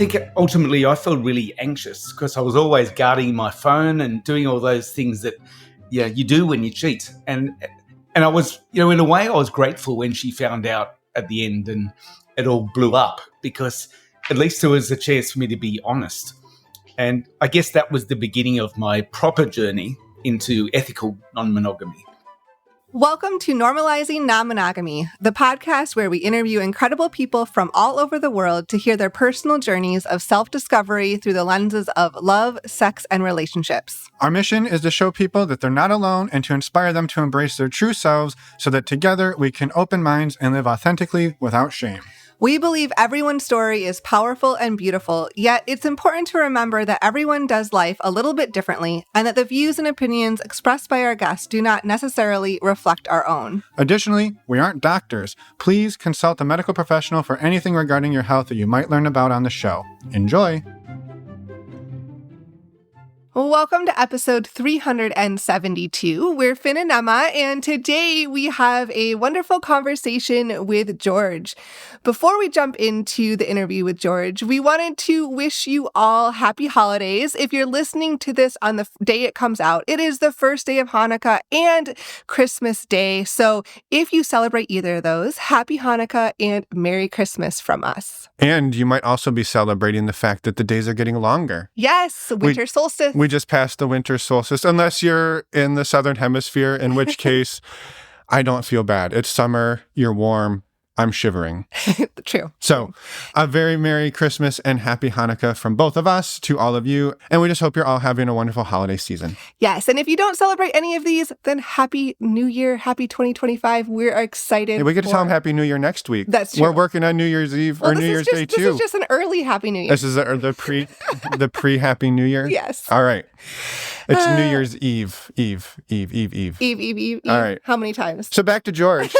think ultimately I felt really anxious because I was always guarding my phone and doing all those things that you do when you cheat. And I was, in a way I was grateful when she found out at the end and it all blew up, because at least there was a chance for me to be honest. And I guess that was the beginning of my proper journey into ethical non-monogamy. Welcome to Normalizing Non-Monogamy, the podcast where we interview incredible people from all over the world to hear their personal journeys of self-discovery through the lenses of love, sex, and relationships. Our mission is to show people that they're not alone and to inspire them to embrace their true selves so that together we can open minds and live authentically without shame. We believe everyone's story is powerful and beautiful, yet it's important to remember that everyone does life a little bit differently and that the views and opinions expressed by our guests do not necessarily reflect our own. Additionally, we aren't doctors. Please consult a medical professional for anything regarding your health that you might learn about on the show. Enjoy! Welcome to episode 372. We're Finn and Emma, and today we have a wonderful conversation with George. Before we jump into the interview with George, we wanted to wish you all happy holidays. If you're listening to this on the day it comes out, it is the first day of Hanukkah and Christmas Day. So if you celebrate either of those, happy Hanukkah and Merry Christmas from us. And you might also be celebrating the fact that the days are getting longer. Yes, winter solstice. We just passed the winter solstice, unless you're in the southern hemisphere, in which case I don't feel bad. It's summer, you're warm, I'm shivering. True. So a very Merry Christmas and Happy Hanukkah from both of us to all of you. And we just hope you're all having a wonderful holiday season. Yes. And if you don't celebrate any of these, then Happy New Year, Happy 2025. We're excited. Yeah, we get to tell them Happy New Year next week. That's true. We're working on New Year's Eve or New Year's Day too. This is just an early Happy New Year. This is the pre-Happy New Year? Yes. All right. It's New Year's Eve. Eve. All right. How many times? So back to George.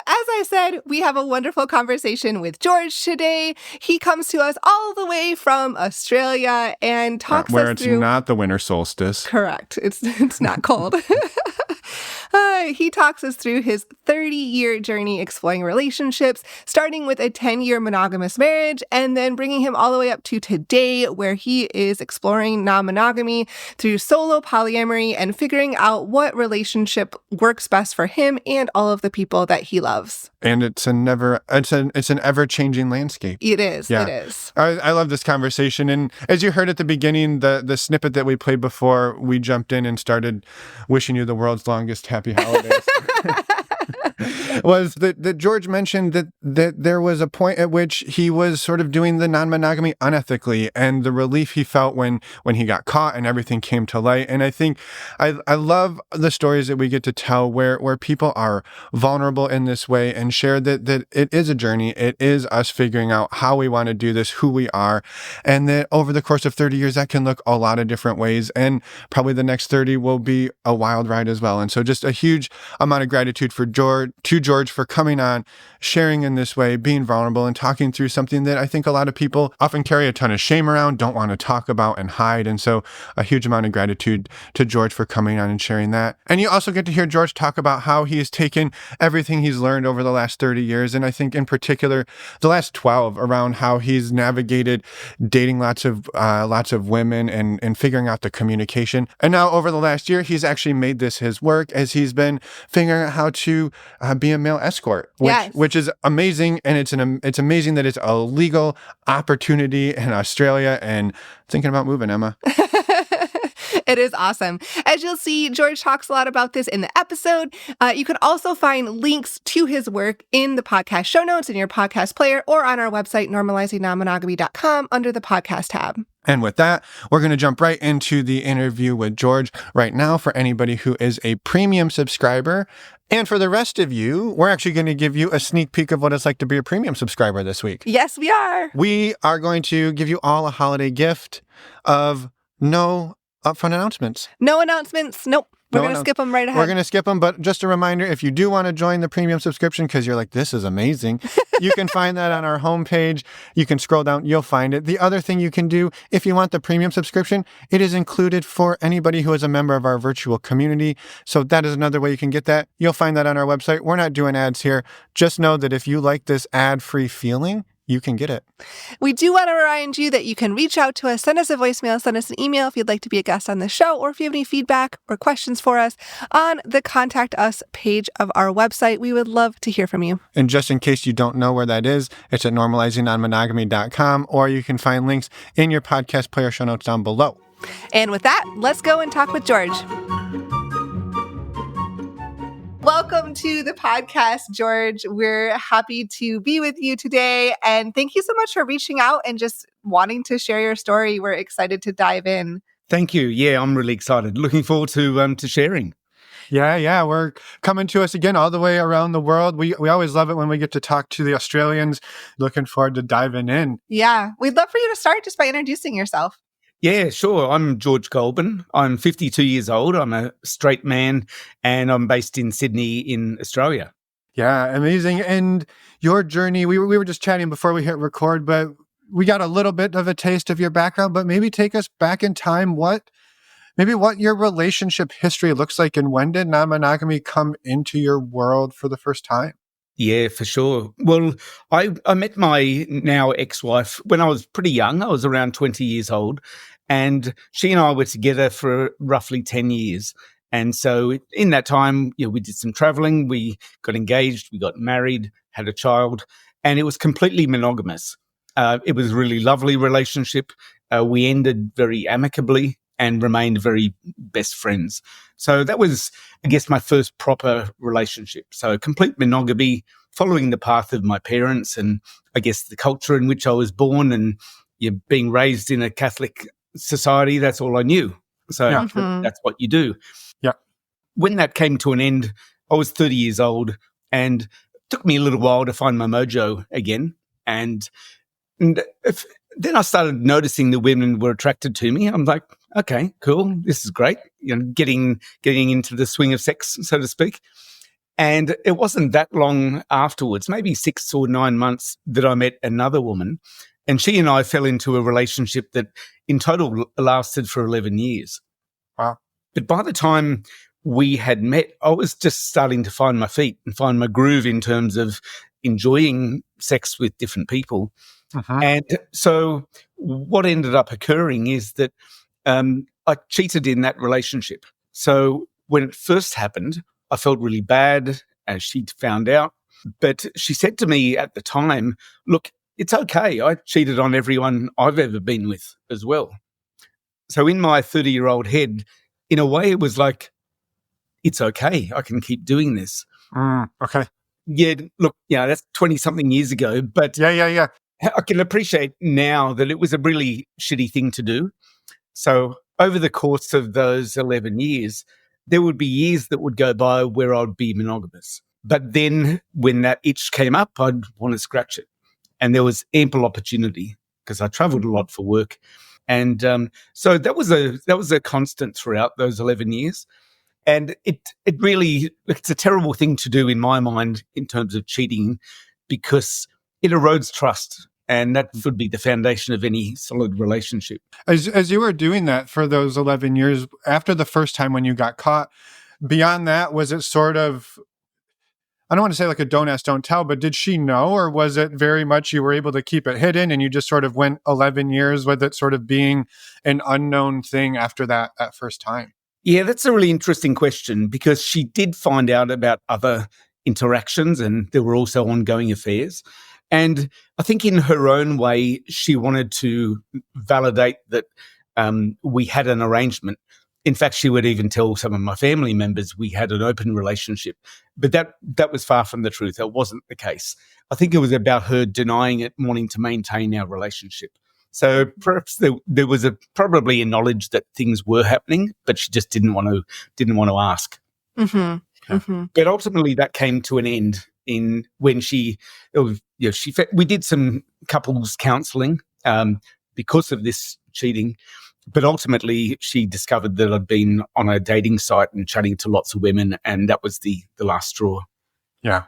As I said, we have a wonderful conversation with George today. He comes to us all the way from Australia and talks us through... Where it's not the winter solstice. Correct. It's not cold. He talks us through his 30-year journey exploring relationships, starting with a 10-year monogamous marriage, and then bringing him all the way up to today, where he is exploring non-monogamy through solo polyamory and figuring out what relationship works best for him and all of the people that he loves. And it's an ever-changing landscape. It is. Yeah. It is. I love this conversation. And as you heard at the beginning, the snippet that we played before we jumped in and started wishing you the world's longest happy holidays was that George mentioned that there was a point at which he was sort of doing the non-monogamy unethically, and the relief he felt when he got caught and everything came to light. And I think I love the stories that we get to tell where people are vulnerable in this way and share that it is a journey. It is us figuring out how we want to do this, who we are, and that over the course of 30 years, that can look a lot of different ways. And probably the next 30 will be a wild ride as well. And so just a huge amount of gratitude to George for coming on, sharing in this way, being vulnerable, and talking through something that I think a lot of people often carry a ton of shame around, don't want to talk about and hide. And so a huge amount of gratitude to George for coming on and sharing that. And you also get to hear George talk about how he has taken everything he's learned over the last 30 years, and I think in particular the last 12, around how he's navigated dating lots of women and figuring out the communication. And now over the last year, he's actually made this his work as he's been figuring out how to be a male escort, which is amazing. And it's amazing that it's a legal opportunity in Australia, and thinking about moving, Emma. It is awesome. As you'll see, George talks a lot about this in the episode. You can also find links to his work in the podcast show notes in your podcast player or on our website, normalizingnonmonogamy.com, under the podcast tab. And with that, we're going to jump right into the interview with George right now for anybody who is a premium subscriber. And for the rest of you, we're actually going to give you a sneak peek of what it's like to be a premium subscriber this week. Yes, we are. We are going to give you all a holiday gift of no upfront announcements. No announcements. Nope. We're going to skip them right ahead. We're going to skip them, but just a reminder, if you do want to join the premium subscription because you're like, this is amazing, you can find that on our homepage. You can scroll down, you'll find it. The other thing you can do, if you want the premium subscription, it is included for anybody who is a member of our virtual community. So that is another way you can get that. You'll find that on our website. We're not doing ads here. Just know that if you like this ad-free feeling, you can get it. We do want to remind you that you can reach out to us, send us a voicemail, send us an email if you'd like to be a guest on the show, or if you have any feedback or questions for us on the Contact Us page of our website. We would love to hear from you. And just in case you don't know where that is, it's at normalizingnonmonogamy.com, or you can find links in your podcast player show notes down below. And with that, let's go and talk with George. Welcome to the podcast, George. We're happy to be with you today. And thank you so much for reaching out and just wanting to share your story. We're excited to dive in. Thank you. Yeah, I'm really excited. Looking forward to sharing. Yeah. We're coming to us again all the way around the world. We always love it when we get to talk to the Australians. Looking forward to diving in. Yeah, we'd love for you to start just by introducing yourself. Yeah, sure. I'm George Goulburn. I'm 52 years old. I'm a straight man, and I'm based in Sydney in Australia. Yeah, amazing. And your journey, we were just chatting before we hit record, but we got a little bit of a taste of your background, but maybe take us back in time. What your relationship history looks like, and when did non-monogamy come into your world for the first time? Yeah, for sure. Well, I met my now ex-wife when I was pretty young. I was around 20 years old, and she and I were together for roughly 10 years. And so in that time, we did some traveling, we got engaged, we got married, had a child, and it was completely monogamous. It was a really lovely relationship. We ended very amicably and remained very best friends. So that was, I guess, my first proper relationship. So complete monogamy, following the path of my parents and I guess the culture in which I was born, and being raised in a Catholic society, that's all I knew. So that's what you do. Yeah. When that came to an end, I was 30 years old, and it took me a little while to find my mojo again. And then I started noticing the women were attracted to me. I'm like, okay, cool, this is great. Getting into the swing of sex, so to speak. And it wasn't that long afterwards, maybe 6 or 9 months, that I met another woman, and she and I fell into a relationship that in total lasted for 11 years. Wow. But by the time we had met, I was just starting to find my feet and find my groove in terms of enjoying sex with different people. And so what ended up occurring is that I cheated in that relationship. So when it first happened, I felt really bad as she'd found out. But she said to me at the time, look, it's okay. I cheated on everyone I've ever been with as well. So in my 30-year-old head, in a way, it was like, it's okay. I can keep doing this. Okay. Yeah, look, that's 20-something years ago. But yeah. I can appreciate now that it was a really shitty thing to do. So over the course of those 11 years, there would be years that would go by where I'd be monogamous. But then when that itch came up, I'd want to scratch it. And there was ample opportunity because I traveled a lot for work. And so that was a constant throughout those 11 years. And it's a terrible thing to do in my mind in terms of cheating, because it erodes trust, and that would be the foundation of any solid relationship. As you were doing that for those 11 years, after the first time when you got caught, beyond that, was it sort of, I don't want to say like a don't ask, don't tell, but did she know, or was it very much you were able to keep it hidden and you just sort of went 11 years with it sort of being an unknown thing after that first time? Yeah, that's a really interesting question, because she did find out about other interactions and there were also ongoing affairs. And I think in her own way, she wanted to validate that we had an arrangement. In fact, she would even tell some of my family members we had an open relationship. But that was far from the truth. That wasn't the case. I think it was about her denying it, wanting to maintain our relationship. So perhaps there was probably a knowledge that things were happening, but she just didn't want to ask. But ultimately, that came to an end when we did some couples counselling because of this cheating. But ultimately, she discovered that I'd been on a dating site and chatting to lots of women, and that was the last straw. Yeah.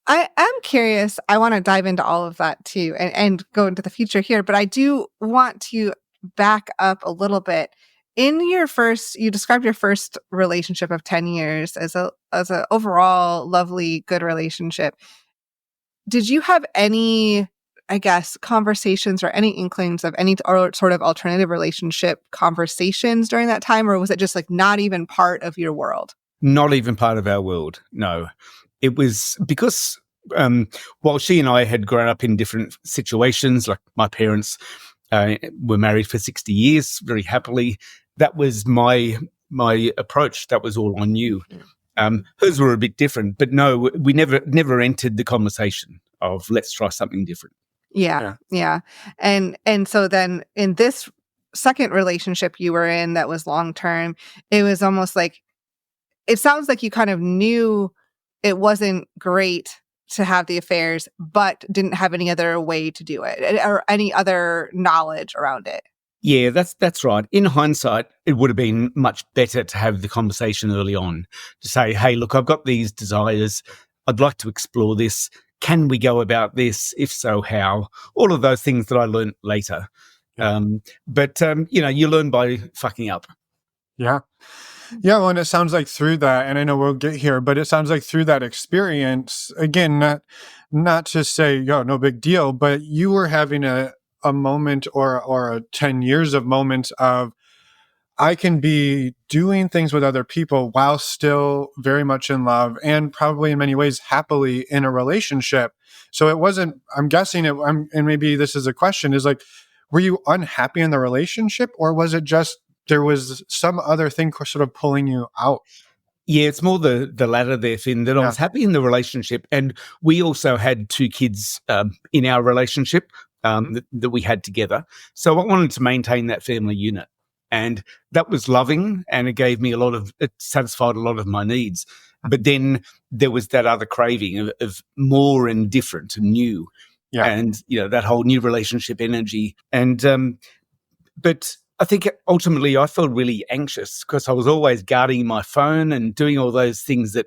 I am curious. I want to dive into all of that too and go into the future here, but I do want to back up a little bit. You described your first relationship of 10 years as a overall lovely, good relationship. did you have any, I guess, conversations or any inklings of any or sort of alternative relationship conversations during that time? Or was it just like not even part of your world? Not even part of our world, no. It was because while she and I had grown up in different situations, like my parents were married for 60 years very happily, that was my approach. That was all I knew. Hers were a bit different, but no, we never entered the conversation of let's try something different. Yeah. And so then in this second relationship you were in that was long term, it was almost like, it sounds like you kind of knew it wasn't great to have the affairs, but didn't have any other way to do it or any other knowledge around it. Yeah, that's right. In hindsight, it would have been much better to have the conversation early on to say, hey, look, I've got these desires. I'd like to explore this. Can we go about this? If so, how? All of those things that I learned later. Yeah. You learn by fucking up. Yeah. Yeah, well, and it sounds like through that, and I know we'll get here, but it sounds like through that experience, again, not to say, yo, no big deal, but you were having a moment or a 10 years of moments of, I can be doing things with other people while still very much in love and probably in many ways happily in a relationship. So it wasn't, I'm guessing it, and maybe this is a question, is like, were you unhappy in the relationship, or was it just there was some other thing sort of pulling you out? Yeah, it's more the latter there, Finn, that I was happy in the relationship. And we also had 2 kids in our relationship that we had together. So I wanted to maintain that family unit. And that was loving, and it satisfied a lot of my needs. But then there was that other craving of more and different and new. Yeah. And, that whole new relationship energy. And, but I think ultimately I felt really anxious because I was always guarding my phone and doing all those things that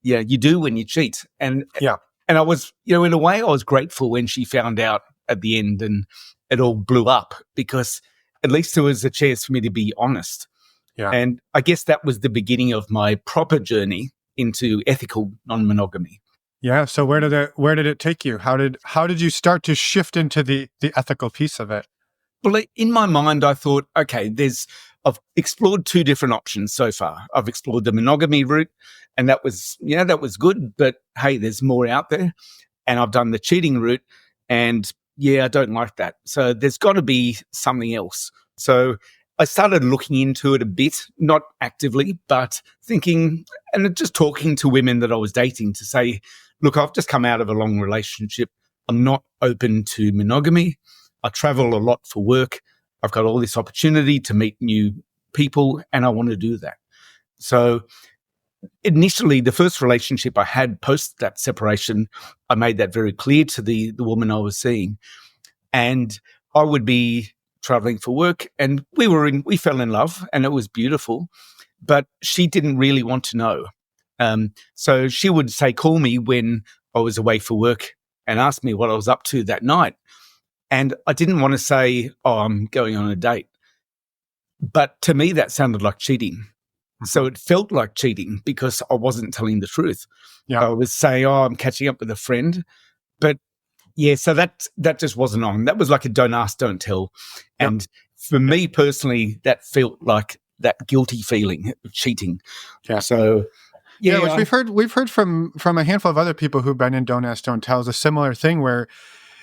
you do when you cheat. And I was, in a way I was grateful when she found out at the end and it all blew up, because at least there was a chance for me to be honest. Yeah. And I guess that was the beginning of my proper journey into ethical non-monogamy. Yeah. So where did it take you? How did you start to shift into the ethical piece of it? Well, in my mind, I thought, okay, I've explored 2 different options so far. I've explored the monogamy route, and that was good, but hey, there's more out there. And I've done the cheating route, and I don't like that. So there's got to be something else. So I started looking into it a bit, not actively, but thinking and just talking to women that I was dating to say, look, I've just come out of a long relationship. I'm not open to monogamy. I travel a lot for work. I've got all this opportunity to meet new people, and I want to do that. So initially, the first relationship I had post that separation, I made that very clear to the woman I was seeing. And I would be traveling for work, and we fell in love, and it was beautiful, but she didn't really want to know. So she would say, call me when I was away for work and ask me what I was up to that night. And I didn't want to say, I'm going on a date. But to me, that sounded like cheating. Mm-hmm. So it felt like cheating because I wasn't telling the truth. Yeah. I was saying, I'm catching up with a friend. But so that just wasn't on. That was like a don't ask, don't tell. Yep. And for me personally, that felt like that guilty feeling of cheating. Yeah. So which we've heard from a handful of other people who've been in don't ask, don't tell, is a similar thing where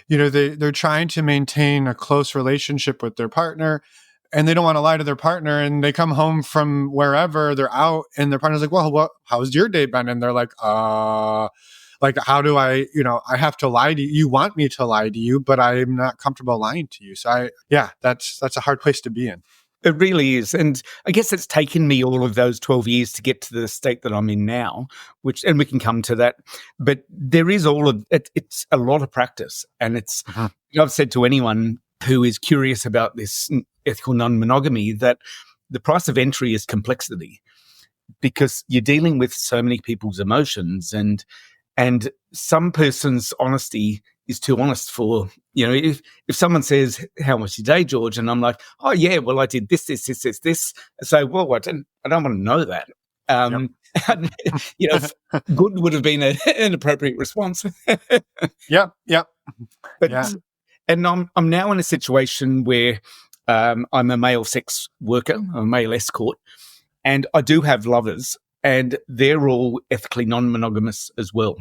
they're trying to maintain a close relationship with their partner, and they don't want to lie to their partner, and they come home from wherever they're out, and their partner's like, well, how's your day been? And they're like, how do I have to lie to you? You want me to lie to you, but I'm not comfortable lying to you. So that's a hard place to be in. It really is. And I guess it's taken me all of those 12 years to get to the state that I'm in now, and we can come to that. But there is all of it. It's a lot of practice. And it's, I've said to anyone who is curious about this ethical non-monogamy that the price of entry is complexity, because you're dealing with so many people's emotions, and some person's honesty is too honest for, if someone says, how was your day, George? And I'm like, oh yeah, well, I did this. I say, well, I don't want to know that. Good would have been an appropriate response. Yep. But Yeah. and I'm now in a situation where I'm a male sex worker, I'm a male escort, and I do have lovers, and they're all ethically non-monogamous as well.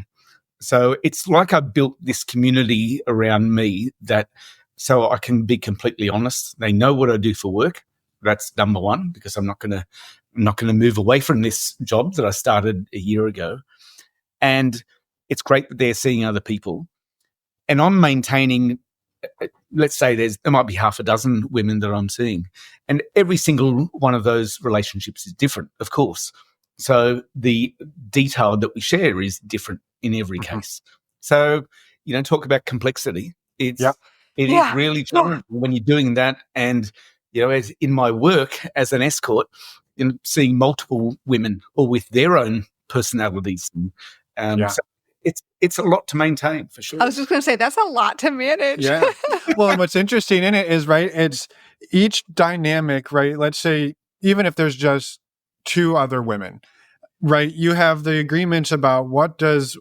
So it's like I built this community around me that so I can be completely honest. They know what I do for work. That's number one, because I'm not going to move away from this job that I started a year ago. And it's great that they're seeing other people. And I'm maintaining, let's say there might be half a dozen women that I'm seeing. And every single one of those relationships is different, of course. So the detail that we share is different in every case. So, talk about complexity. It is really challenging when you're doing that. And, as in my work as an escort, seeing multiple women all with their own personalities. So it's a lot to maintain, for sure. I was just going to say, that's a lot to manage. Yeah. Well, and what's interesting in it is, right, it's each dynamic, right? Let's say, even if there's just two other women, right? You have the agreements about what does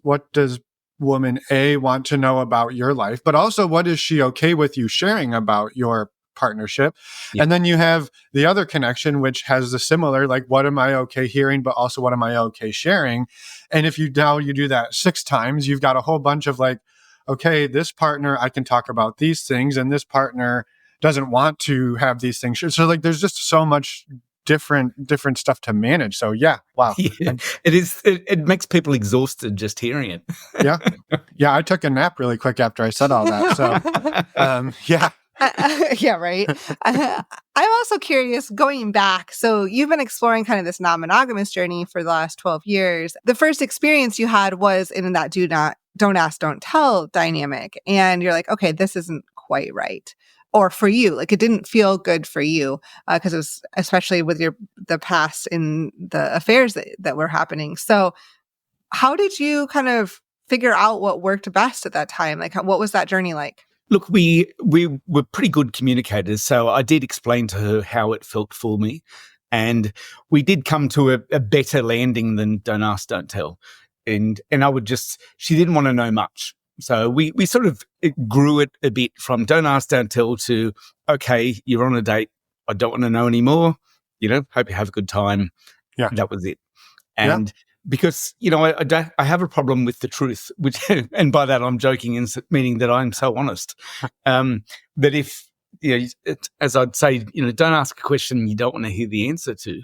woman A want to know about your life, but also what is she okay with you sharing about your partnership? Yeah. And then you have the other connection, which has the similar, like, what am I okay hearing, but also what am I okay sharing? And if you do that 6 times, you've got a whole bunch of like, okay, this partner, I can talk about these things, and this partner doesn't want to have these things. So like, there's just so much different stuff to manage. So wow. Yeah, it is. It makes people exhausted just hearing it. Yeah. I took a nap really quick after I said all that. So, yeah. Right. I'm also curious, going back. So you've been exploring kind of this non-monogamous journey for the last 12 years. The first experience you had was in that don't ask, don't tell dynamic. And you're like, okay, this isn't quite right. Or for you, like, it didn't feel good for you because it was, especially with the past in the affairs that were happening. So how did you kind of figure out what worked best at that time? Like, what was that journey like? Look, we were pretty good communicators, so I did explain to her how it felt for me, and we did come to a better landing than don't ask, don't tell. And she didn't want to know much. So we sort of grew it a bit from don't ask, don't tell to, okay, you're on a date. I don't want to know anymore. Hope you have a good time. Yeah. That was it. And because, I have a problem with the truth, which, and by that I'm joking, meaning that I'm so honest, that if, as I'd say, don't ask a question you don't want to hear the answer to,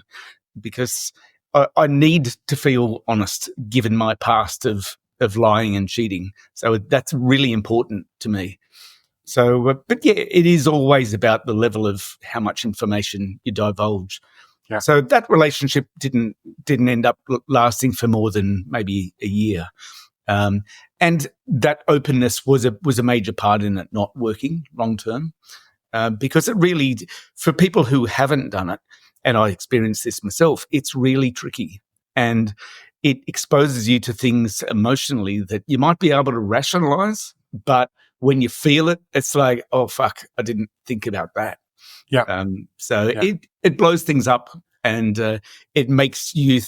because I need to feel honest given my past of lying and cheating. So that's really important to me. So, but it is always about the level of how much information you divulge. Yeah. So that relationship didn't end up lasting for more than maybe a year. And that openness was a major part in it not working long term, because it really, for people who haven't done it, and I experienced this myself, it's really tricky. And it exposes you to things emotionally that you might be able to rationalize, but when you feel it, it's like, oh, fuck, I didn't think about that. Yeah. It blows things up, and it makes you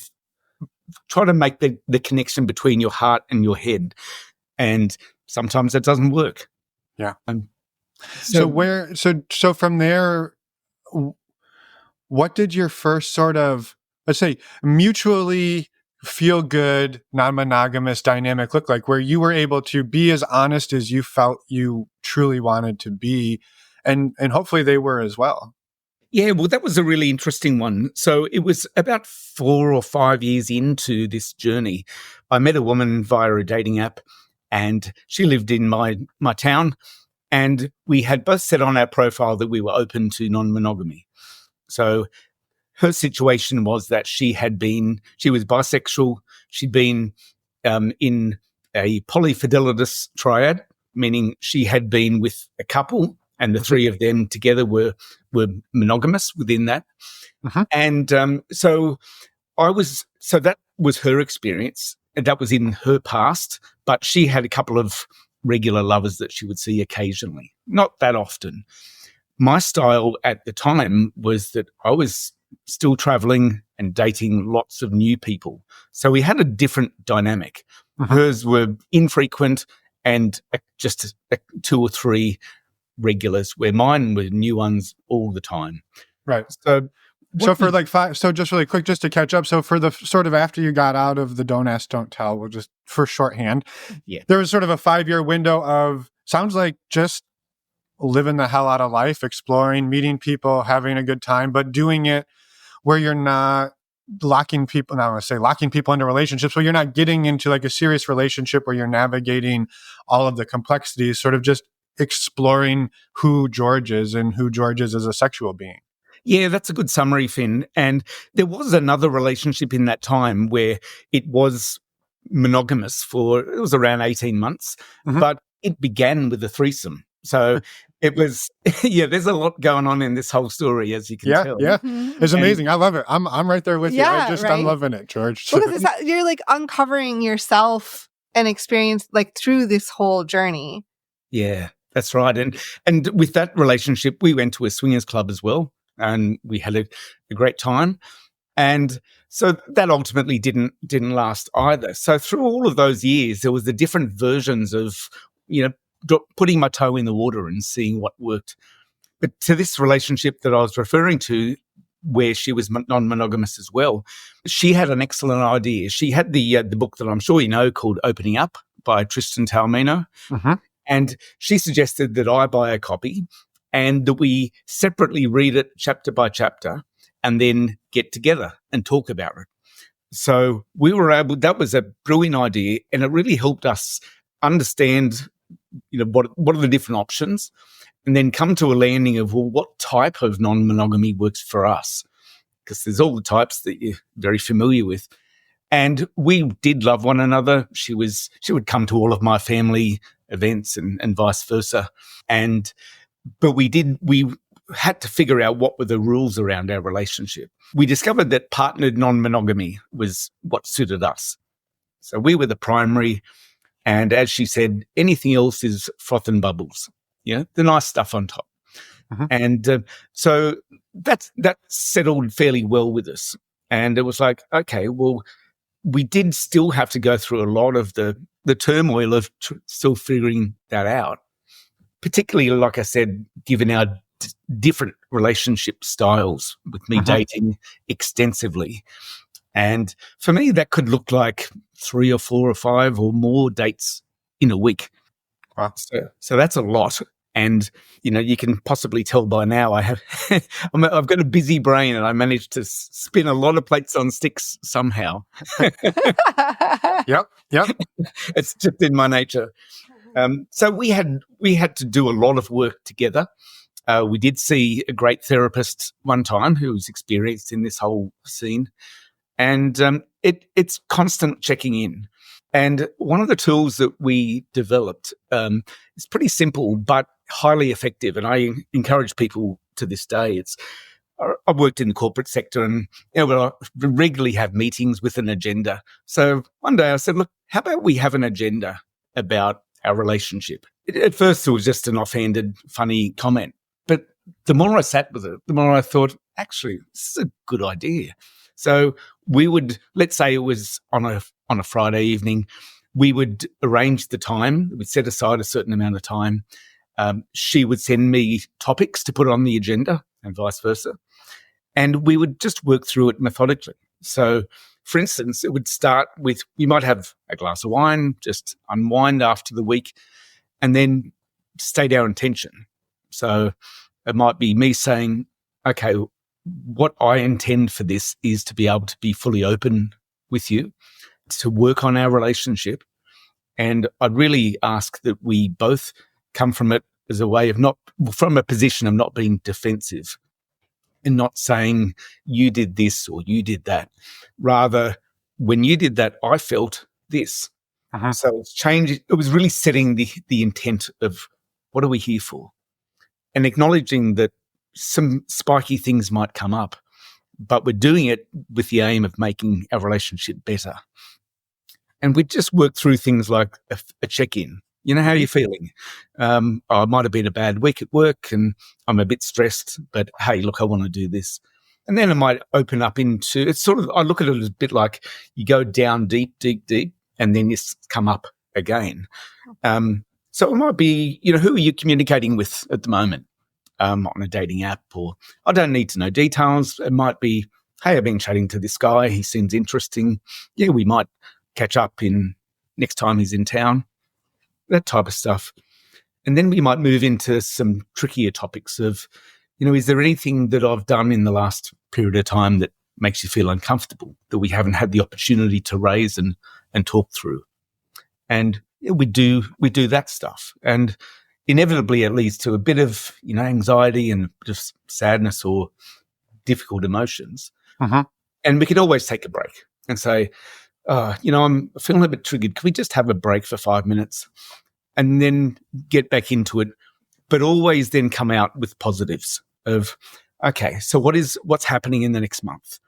try to make the connection between your heart and your head. And sometimes it doesn't work. Yeah. So from there, what did your first sort of, let's say, mutually feel good, non-monogamous dynamic look like, where you were able to be as honest as you felt you truly wanted to be, and hopefully they were as well? Yeah, well, that was a really interesting one. So it was about 4 or 5 years into this journey. I met a woman via a dating app, and she lived in my town, and we had both said on our profile that we were open to non-monogamy. So her situation was that she was bisexual. She'd been in a polyfidelitous triad, meaning she had been with a couple, and the 3 of them together were monogamous within that. Uh-huh. And so that was her experience, and that was in her past. But she had a couple of regular lovers that she would see occasionally, not that often. My style at the time was that I was still traveling and dating lots of new people. So we had a different dynamic. Hers were infrequent and just 2 or 3 regulars, where mine were new ones all the time. Right. So for like 5, so just really quick, just to catch up. So for the sort of after you got out of the Don't Ask, Don't Tell, we'll just for shorthand, there was sort of a 5-year window of, sounds like just living the hell out of life, exploring, meeting people, having a good time, but doing it where you're not locking people into relationships, where you're not getting into like a serious relationship where you're navigating all of the complexities, sort of just exploring who George is and who George is as a sexual being. Yeah, that's a good summary, Finn. And there was another relationship in that time where it was monogamous it was around 18 months, but it began with a threesome. So it was, there's a lot going on in this whole story, as you can tell. Yeah, it's amazing. I love it. I'm right there with you. I'm loving it, George. Well, because you're like uncovering yourself and experience like through this whole journey. Yeah, that's right. And with that relationship, we went to a swingers club as well. And we had a great time. And so that ultimately didn't last either. So through all of those years, there was the different versions of, putting my toe in the water and seeing what worked. But to this relationship that I was referring to, where she was non-monogamous as well, she had an excellent idea. She had the book that I'm sure you know called Opening Up by Tristan Taormino. And she suggested that I buy a copy and that we separately read it chapter by chapter and then get together and talk about it. So we were that was a brilliant idea, and it really helped us understand, what are the different options, and then come to a landing of, well, what type of non-monogamy works for us? Because there's all the types that you're very familiar with. And we did love one another. She would come to all of my family events and vice versa. But we had to figure out what were the rules around our relationship. We discovered that partnered non-monogamy was what suited us. So we were the primary, and as she said, anything else is froth and bubbles, the nice stuff on top. And so that settled fairly well with us. And it was like, okay, well, we did still have to go through a lot of the turmoil of still figuring that out. Particularly, like I said, given our different relationship styles, with me dating extensively. And for me, that could look like 3 or 4 or 5 or more dates in a week. Wow. So that's a lot. And, you can possibly tell by now I've got a busy brain, and I managed to spin a lot of plates on sticks somehow. Yep. It's just in my nature. So we had to do a lot of work together. We did see a great therapist one time who was experienced in this whole scene, and it's constant checking in. And one of the tools that we developed is pretty simple but highly effective, and I encourage people to this day. I've worked in the corporate sector, and I regularly have meetings with an agenda. So one day I said, look, how about we have an agenda about our relationship? At first, it was just an offhanded, funny comment. But the more I sat with it, the more I thought, actually, this is a good idea. So we would, let's say it was on a Friday evening, we would arrange the time. We'd set aside a certain amount of time. She would send me topics to put on the agenda and vice versa. And we would just work through it methodically. So, for instance, it would start with, we might have a glass of wine, just unwind after the week, and then state our intention. So it might be me saying, okay, what I intend for this is to be able to be fully open with you, to work on our relationship. And I'd really ask that we both come from it as a way of from a position of not being defensive and not saying you did this or you did that. Rather, when you did that, I felt this. So it's changed. It was really setting the intent of what are we here for, and acknowledging that some spiky things might come up, but we're doing it with the aim of making our relationship better. And we just work through things like a check-in. How are you feeling? I might have been a bad week at work and I'm a bit stressed, but hey, look, I want to do this. And then it might open up into, it's sort of, I look at it as a bit like you go down deep, deep, deep, and then you come up again. So it might be, who are you communicating with at the moment on a dating app? Or I don't need to know details. It might be, hey, I've been chatting to this guy. He seems interesting. Yeah, we might catch up next time he's in town, that type of stuff. And then we might move into some trickier topics of, is there anything that I've done in the last period of time that makes you feel uncomfortable, that we haven't had the opportunity to raise and talk through? And we do that stuff. And inevitably it leads to a bit of, anxiety and just sadness or difficult emotions. And we could always take a break and say, I'm feeling a bit triggered. Can we just have a break for 5 minutes and then get back into it? But always then come out with positives of, okay, so what's happening in the next month?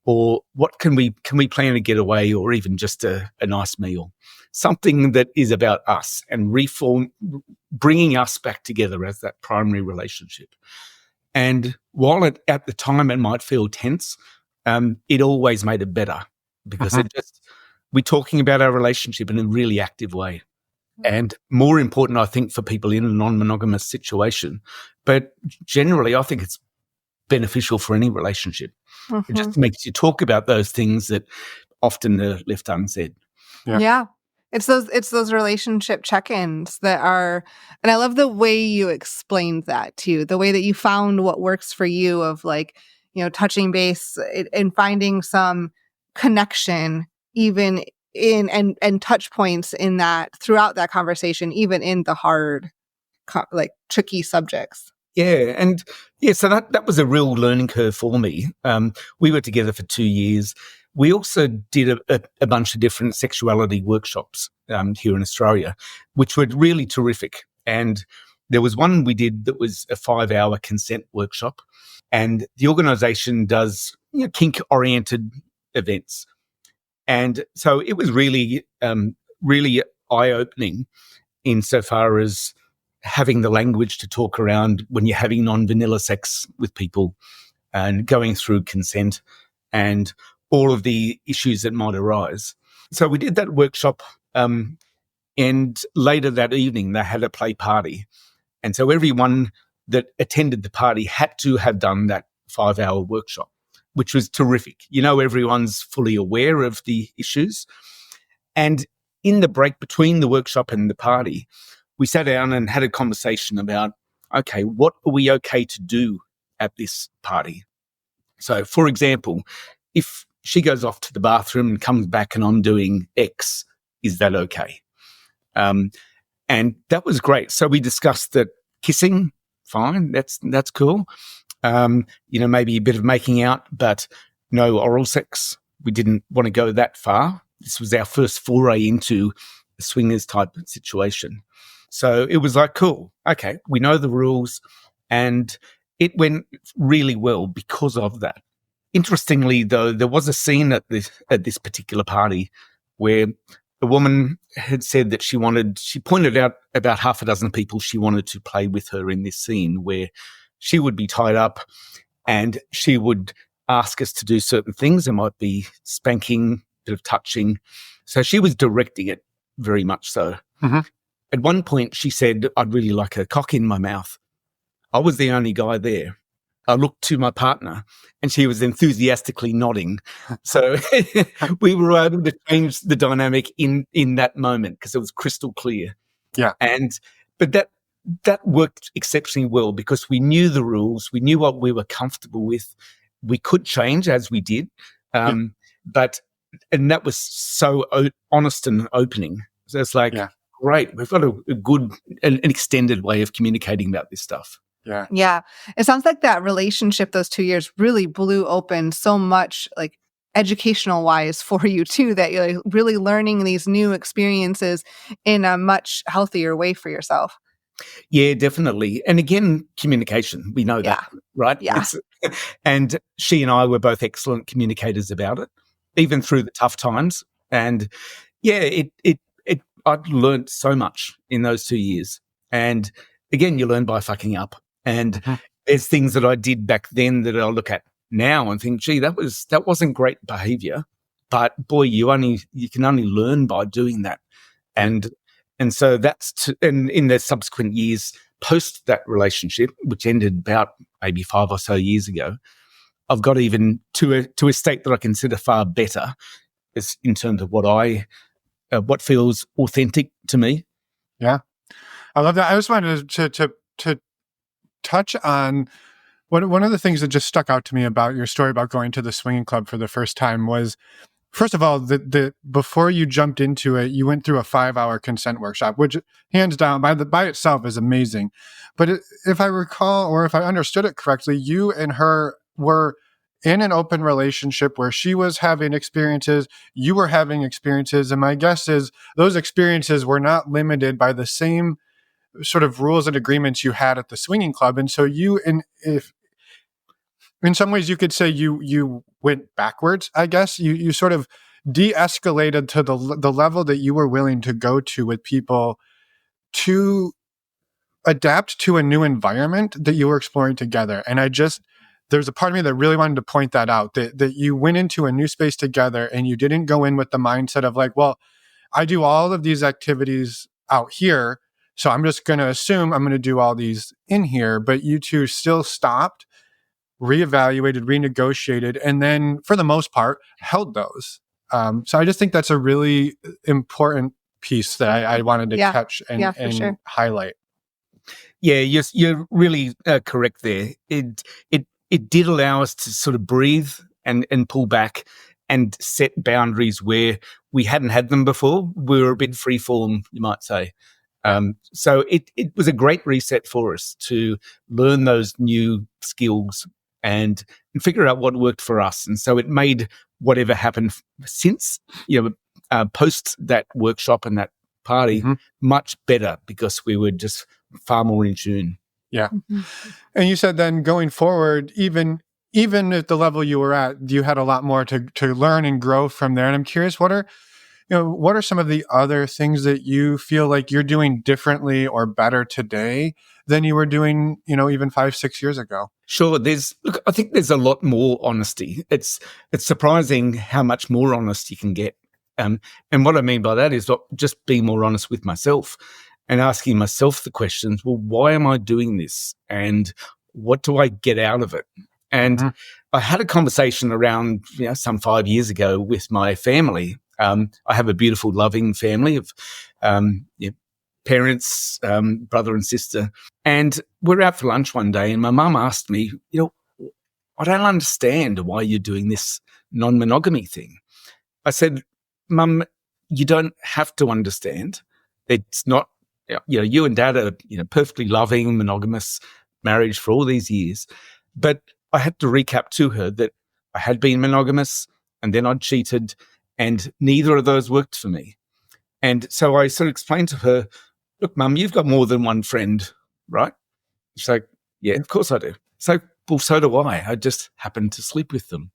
Or what can we plan a getaway or even just a nice meal? Something that is about us and bringing us back together as that primary relationship. And while at the time it might feel tense, it always made it better because we're talking about our relationship in a really active way. And more important, I think, for people in a non-monogamous situation. But generally, I think it's beneficial for any relationship. It just makes you talk about those things that often are left unsaid. Yeah. It's those relationship check-ins that are, and I love the way you explained that too, the way that you found what works for you of touching base and finding some connection even in and touch points in that throughout that conversation, even in the hard, tricky subjects. Yeah. And so that was a real learning curve for me. We were together for 2 years. We also did a bunch of different sexuality workshops here in Australia, which were really terrific. And there was one we did that was a 5-hour consent workshop. And the organisation does kink-oriented events. And so it was really, really eye-opening insofar as having the language to talk around when you're having non-vanilla sex with people and going through consent and all of the issues that might arise. So we did that workshop, and later that evening they had a play party. And so everyone that attended the party had to have done that 5-hour workshop, which was terrific. Everyone's fully aware of the issues. And in the break between the workshop and the party, we sat down and had a conversation about, okay, what are we okay to do at this party? So, for example, if she goes off to the bathroom and comes back and I'm doing X, is that okay? And that was great. So we discussed that kissing, fine, that's cool. Maybe a bit of making out, but no oral sex. We didn't want to go that far. This was our first foray into a swingers type situation. So it was like, cool, okay, we know the rules, and it went really well because of that. Interestingly, though, there was a scene at this particular party where a woman had said that she pointed out about half a dozen people she wanted to play with her in this scene where she would be tied up and she would ask us to do certain things. There might be spanking, a bit of touching. So she was directing it very much so. At one point, she said, I'd really like a cock in my mouth. I was the only guy there. I looked to my partner and she was enthusiastically nodding. So we were able to change the dynamic in that moment because it was crystal clear. Yeah. But that worked exceptionally well because we knew the rules. We knew what we were comfortable with. We could change as we did. And that was so honest and opening. So it's like, great, we've got a good, an extended way of communicating about this stuff. Yeah. Yeah. It sounds like that relationship, those 2 years, really blew open so much, educational wise for you too, that you're really learning these new experiences in a much healthier way for yourself. Yeah, definitely. And again, communication, we know that, right? Yeah. And she and I were both excellent communicators about it, even through the tough times. And I'd learned so much in those 2 years. And again, you learn by fucking up. And there's things that I did back then that I'll look at now and think, gee, that wasn't great behavior, but boy, you can only learn by doing that. And so and in the subsequent years post that relationship, which ended about maybe 5 or so years ago, I've got even to a state that I consider far better is in terms of what feels authentic to me. Yeah, I love that. I just wanted to touch on one of the things that just stuck out to me about your story about going to the swinging club for the first time was, first of all, the before you jumped into it, you went through a 5-hour consent workshop, which hands down by itself is amazing. But if I recall, or if I understood it correctly, you and her were in an open relationship where she was having experiences, you were having experiences, and my guess is those experiences were not limited by the same sort of rules and agreements you had at the swinging club. And so if in some ways you could say you went backwards, I guess. You sort of de-escalated to the level that you were willing to go to with people to adapt to a new environment that you were exploring together. And there's a part of me that really wanted to point that out, that you went into a new space together and you didn't go in with the mindset of like, well, I do all of these activities out here, so I'm just going to assume I'm going to do all these in here. But you two still stopped, reevaluated, renegotiated, and then for the most part held those. So I just think that's a really important piece that I wanted to catch and sure. highlight. Yeah, you're really correct there. It did allow us to sort of breathe and pull back and set boundaries where we hadn't had them before. We were a bit freeform, you might say. So it was a great reset for us to learn those new skills and figure out what worked for us. And so it made whatever happened since, post that workshop and that party much better because we were just far more in tune. Yeah. And you said then going forward, even at the level you were at, you had a lot more to learn and grow from there. And I'm curious, what are some of the other things that you feel like you're doing differently or better today than you were doing, even 5-6 years ago? Sure. I think there's a lot more honesty. It's surprising how much more honest you can get. And what I mean by that is just being more honest with myself and asking myself the questions, well, why am I doing this? And what do I get out of it? And I had a conversation around, some 5 years ago with my family. I have a beautiful, loving family of parents, brother and sister. And we're out for lunch one day and my mum asked me, I don't understand why you're doing this non-monogamy thing. I said, Mum, you don't have to understand. It's not, you and Dad are, perfectly loving, monogamous marriage for all these years. But I had to recap to her that I had been monogamous and then I'd cheated and neither of those worked for me. And so I sort of explained to her, look, Mum, you've got more than one friend, right? She's like, yeah, of course I do. So, well, so do I. I just happen to sleep with them.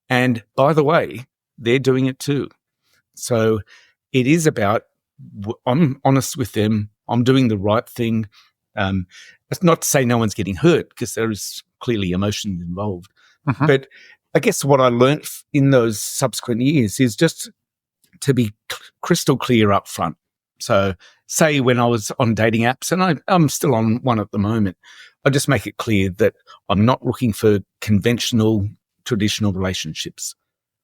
And by the way, they're doing it too. So it is about, I'm honest with them. I'm doing the right thing. It's not to say no one's getting hurt because there is clearly emotions involved. But I guess what I learned in those subsequent years is just to be crystal clear up front. So say when I was on dating apps, and I'm still on one at the moment, I just make it clear that I'm not looking for conventional, traditional relationships.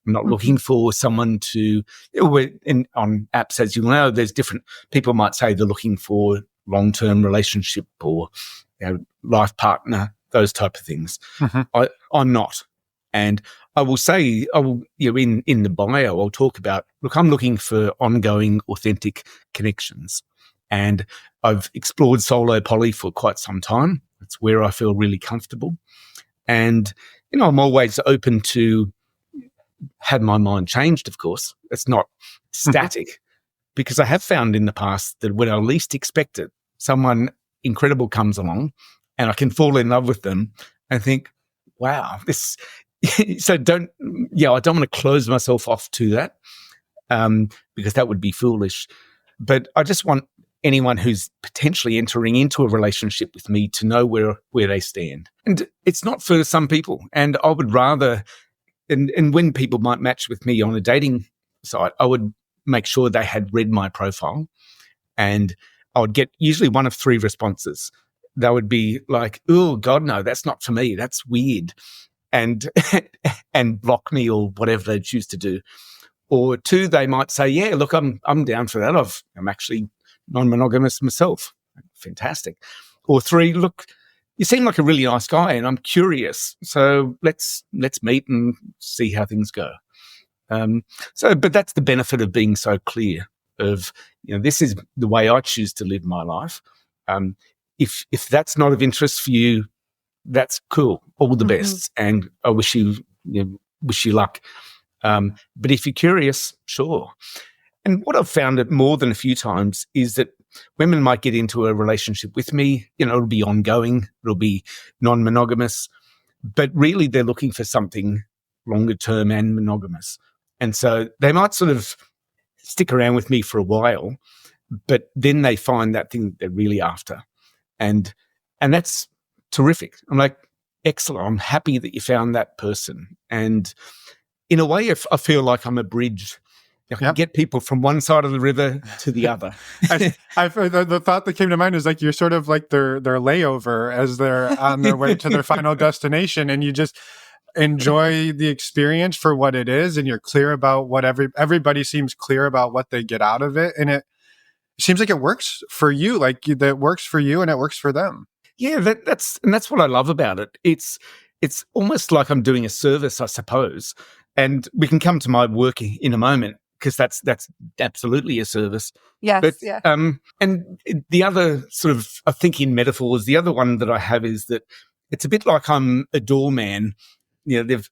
I'm not looking for someone to, on apps, as you know, there's different, people might say they're looking for long-term relationship or life partner, those type of things. I'm not. And I will say, in the bio, I'll talk about, look, I'm looking for ongoing, authentic connections. And I've explored solo poly for quite some time. It's where I feel really comfortable. And, I'm always open to have my mind changed, of course. It's not static because I have found in the past that when I least expect it, someone incredible comes along and I can fall in love with them and think, wow, this... So I don't want to close myself off to that because that would be foolish. But I just want anyone who's potentially entering into a relationship with me to know where they stand. And it's not for some people. And I would rather, and when people might match with me on a dating site, I would make sure they had read my profile, and I would get usually one of 3 responses. They would be like, "Oh God, no, that's not for me. That's weird," and and block me or whatever they choose to do. Or 2, they might say, "Yeah, look, I'm down for that. I'm actually non-monogamous myself. Fantastic." Or 3, "Look, you seem like a really nice guy, and I'm curious. So let's meet and see how things go." But that's the benefit of being so clear. Of this is the way I choose to live my life. If that's not of interest for you, that's cool. All the best, and I wish you luck. But if you're curious, sure. And what I've found it more than a few times is that women might get into a relationship with me. It'll be ongoing. It'll be non-monogamous, but really they're looking for something longer term and monogamous. And so they might sort of stick around with me for a while, but then they find that thing that they're really after. And that's terrific. I'm like, excellent. I'm happy that you found that person. And in a way, I feel like I'm a bridge. I can get people from one side of the river to the other. The thought that came to mind is like you're sort of like their layover as they're on their way to their final destination, and you just enjoy the experience for what it is, and you're clear about what everybody seems clear about what they get out of it, and it seems like it works for you, that works for you and it works for them. Yeah, that's what I love about it. It's almost like I'm doing a service, I suppose. And we can come to my work in a moment, because that's absolutely a service. Yes, but, yeah. And the other sort of, I think in metaphors, the other one that I have is that it's a bit like I'm a doorman.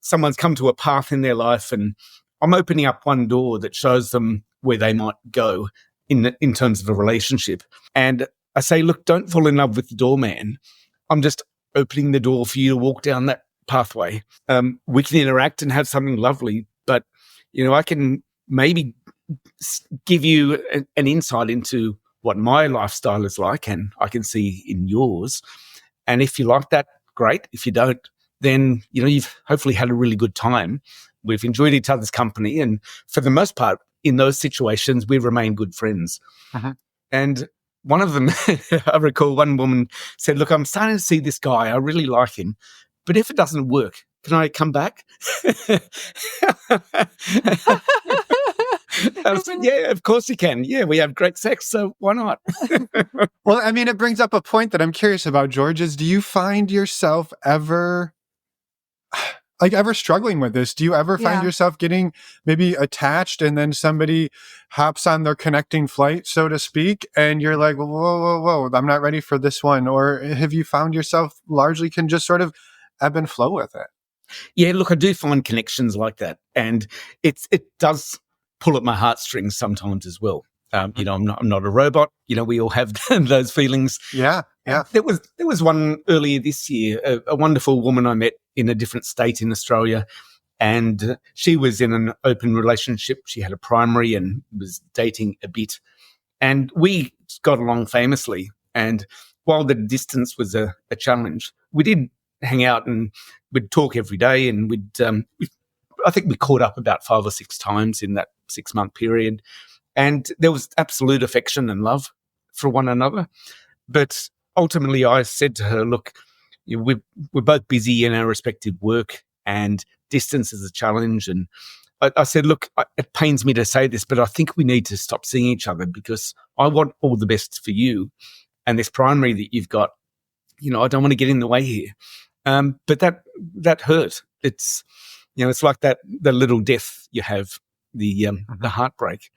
Someone's come to a path in their life, and I'm opening up one door that shows them where they might go in terms of a relationship. And I say, look, don't fall in love with the doorman. I'm just opening the door for you to walk down that pathway. We can interact and have something lovely, but I can maybe give you an insight into what my lifestyle is like, and I can see in yours. And if you like that, great. If you don't, then you've hopefully had a really good time. We've enjoyed each other's company, and for the most part, in those situations, we remain good friends. Uh-huh. And one of them, I recall one woman said, "Look, I'm starting to see this guy. I really like him. But if it doesn't work, can I come back?" I said, "Yeah, of course you can. Yeah, we have great sex, so why not?" Well, I mean, it brings up a point that I'm curious about, George, is do you find yourself ever struggling with this? Do you ever find yourself getting maybe attached, and then somebody hops on their connecting flight, so to speak, and you're like, whoa, I'm not ready for this one? Or have you found yourself largely can just sort of ebb and flow with it? Yeah, look, I do find connections like that, and it does pull at my heartstrings sometimes as well. I'm not a robot. We all have those feelings. Yeah. There was one earlier this year, a wonderful woman I met in a different state in Australia, and she was in an open relationship. She had a primary and was dating a bit, and we got along famously. And while the distance was a challenge, we did hang out and we'd talk every day, and I think we caught up about 5 or 6 times in that 6-month period. And there was absolute affection and love for one another. But ultimately I said to her, look, we're both busy in our respective work, and distance is a challenge. And I said, look, it pains me to say this, but I think we need to stop seeing each other, because I want all the best for you. And this primary that you've got, I don't want to get in the way here. But that hurt. It's, it's like the little death you have, the heartbreak.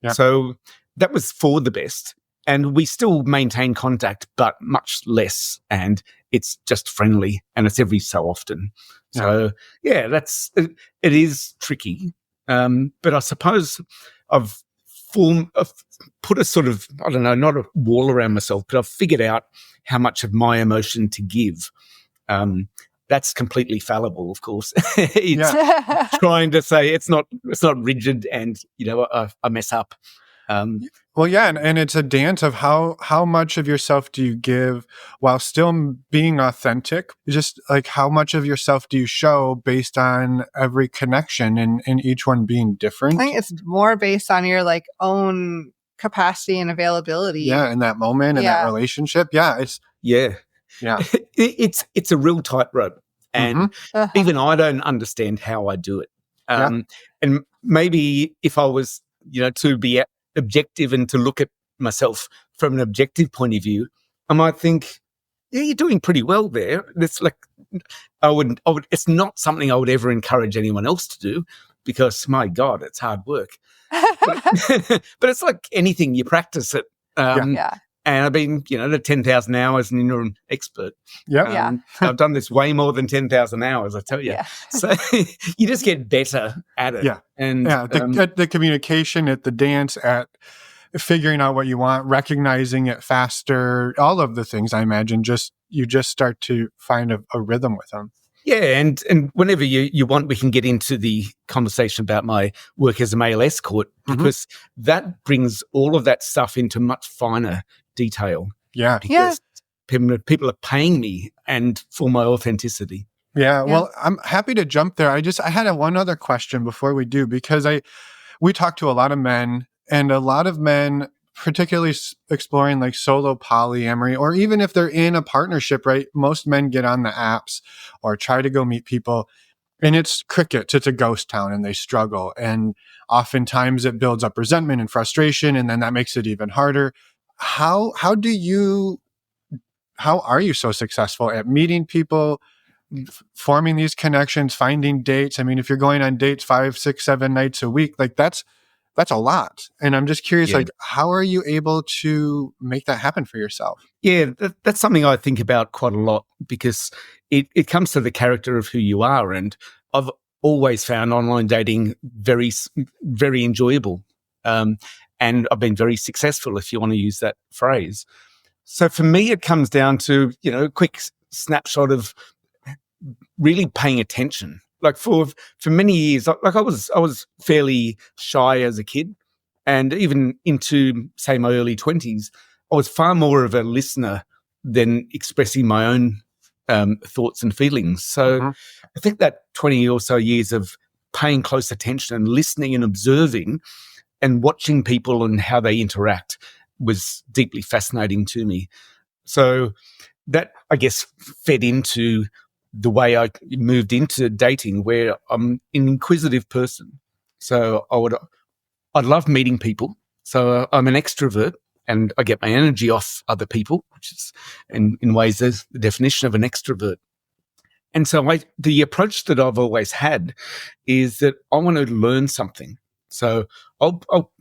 Yeah. So that was for the best. And we still maintain contact, but much less. And it's just friendly, and it's every so often. Yeah. So, yeah, it is tricky. But I suppose I've put a sort of, I don't know, not a wall around myself, but I've figured out how much of my emotion to give. That's completely fallible, of course. It's trying to say it's not rigid, and I mess up. Well, yeah, and it's a dance of how much of yourself do you give while still being authentic? Just like how much of yourself do you show based on every connection and each one being different? I think it's more based on your like own capacity and availability. Yeah, in that moment, in that relationship. Yeah, it's Yeah. It's a real tightrope. And even I don't understand how I do it. And maybe if I was, to be objective and to look at myself from an objective point of view, I might think, yeah, you're doing pretty well there. It's like, I would, it's not something I would ever encourage anyone else to do because, my God, it's hard work. But it's like anything, you practice it. And I've been, to 10,000 hours and you're an expert. I've done this way more than 10,000 hours, I tell you. Yeah. So you just get better at it. Yeah. And at the communication, at the dance, at figuring out what you want, recognizing it faster, all of the things, I imagine, you just start to find a rhythm with them. Yeah, and whenever you want, we can get into the conversation about my work as a male escort because that brings all of that stuff into much finer detail. Yeah. Because people are paying me and for my authenticity. Yeah, well, I'm happy to jump there. I had one other question before we do, because we talk to a lot of men, and a lot of men, particularly exploring like solo polyamory, or even if they're in a partnership, right? Most men get on the apps or try to go meet people, and it's crickets. It's a ghost town, and they struggle. And oftentimes it builds up resentment and frustration, and then that makes it even harder. How are you so successful at meeting people, forming these connections, finding dates? I mean, if you're going on dates 5, 6, 7 nights a week, like that's a lot. And I'm just curious, like, how are you able to make that happen for yourself? Yeah, that's something I think about quite a lot because it comes to the character of who you are. And I've always found online dating very, very enjoyable. And I've been very successful, if you want to use that phrase. So for me, it comes down to, a quick snapshot of really paying attention. Like for many years, like I was fairly shy as a kid, and even into, say, my early 20s, I was far more of a listener than expressing my own thoughts and feelings. So I think that 20 or so years of paying close attention and listening and observing and watching people and how they interact was deeply fascinating to me. So that, I guess, fed into the way I moved into dating, where I'm an inquisitive person. So I love meeting people. So I'm an extrovert and I get my energy off other people, which is in ways the definition of an extrovert. And so the approach that I've always had is that I want to learn something. So I'll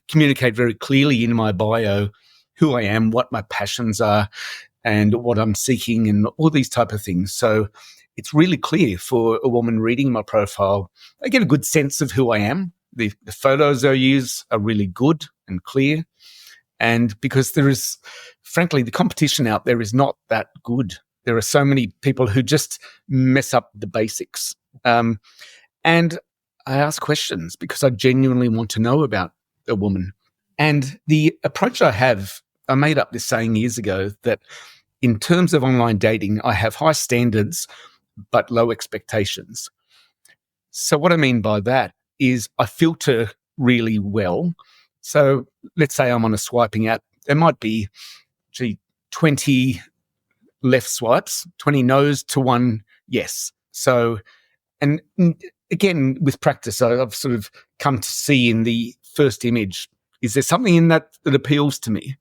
communicate very clearly in my bio who I am, what my passions are, and what I'm seeking, and all these type of things. So it's really clear for a woman reading my profile. I get a good sense of who I am. The photos I use are really good and clear. And because there is, frankly, the competition out there is not that good. There are so many people who just mess up the basics. And I ask questions because I genuinely want to know about a woman. And the approach I made up this saying years ago that in terms of online dating, I have high standards but low expectations. So what I mean by that is I filter really well. So let's say I'm on a swiping app. There might be 20 left swipes, 20 no's to 1 yes. So, and again, with practice, I've sort of come to see in the first image, is there something in that appeals to me?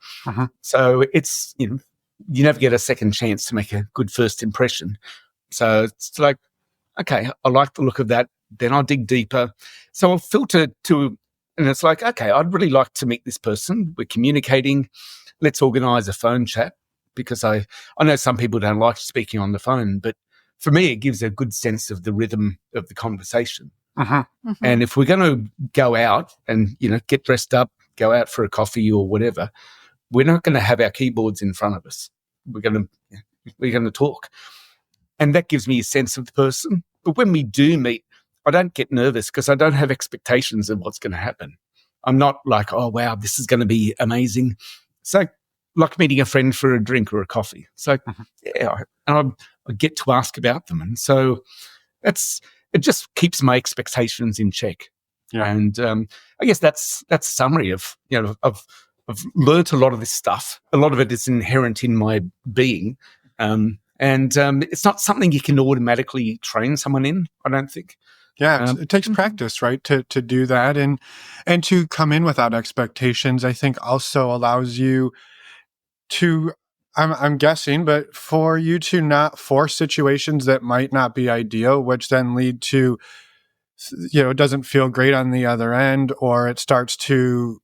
So it's, you never get a second chance to make a good first impression. So it's like, okay, I like the look of that. Then I'll dig deeper. So I'll filter to, and it's like, okay, I'd really like to meet this person. We're communicating. Let's organize a phone chat, because I know some people don't like speaking on the phone, but for me, it gives a good sense of the rhythm of the conversation. And if we're going to go out and, get dressed up, go out for a coffee or whatever, we're not going to have our keyboards in front of us. We're going to talk. And that gives me a sense of the person. But when we do meet, I don't get nervous because I don't have expectations of what's going to happen. I'm not like, oh, wow, this is going to be amazing. So like meeting a friend for a drink or a coffee. So, yeah, and I get to ask about them. And so it just keeps my expectations in check. Yeah. And I guess that's a summary of, I've learnt a lot of this stuff. A lot of it is inherent in my being. And it's not something you can automatically train someone in, I don't think. Yeah, it takes practice, right, to do that, and to come in without expectations. I think also allows you to, I'm guessing, but for you to not force situations that might not be ideal, which then lead to, it doesn't feel great on the other end, or it starts to,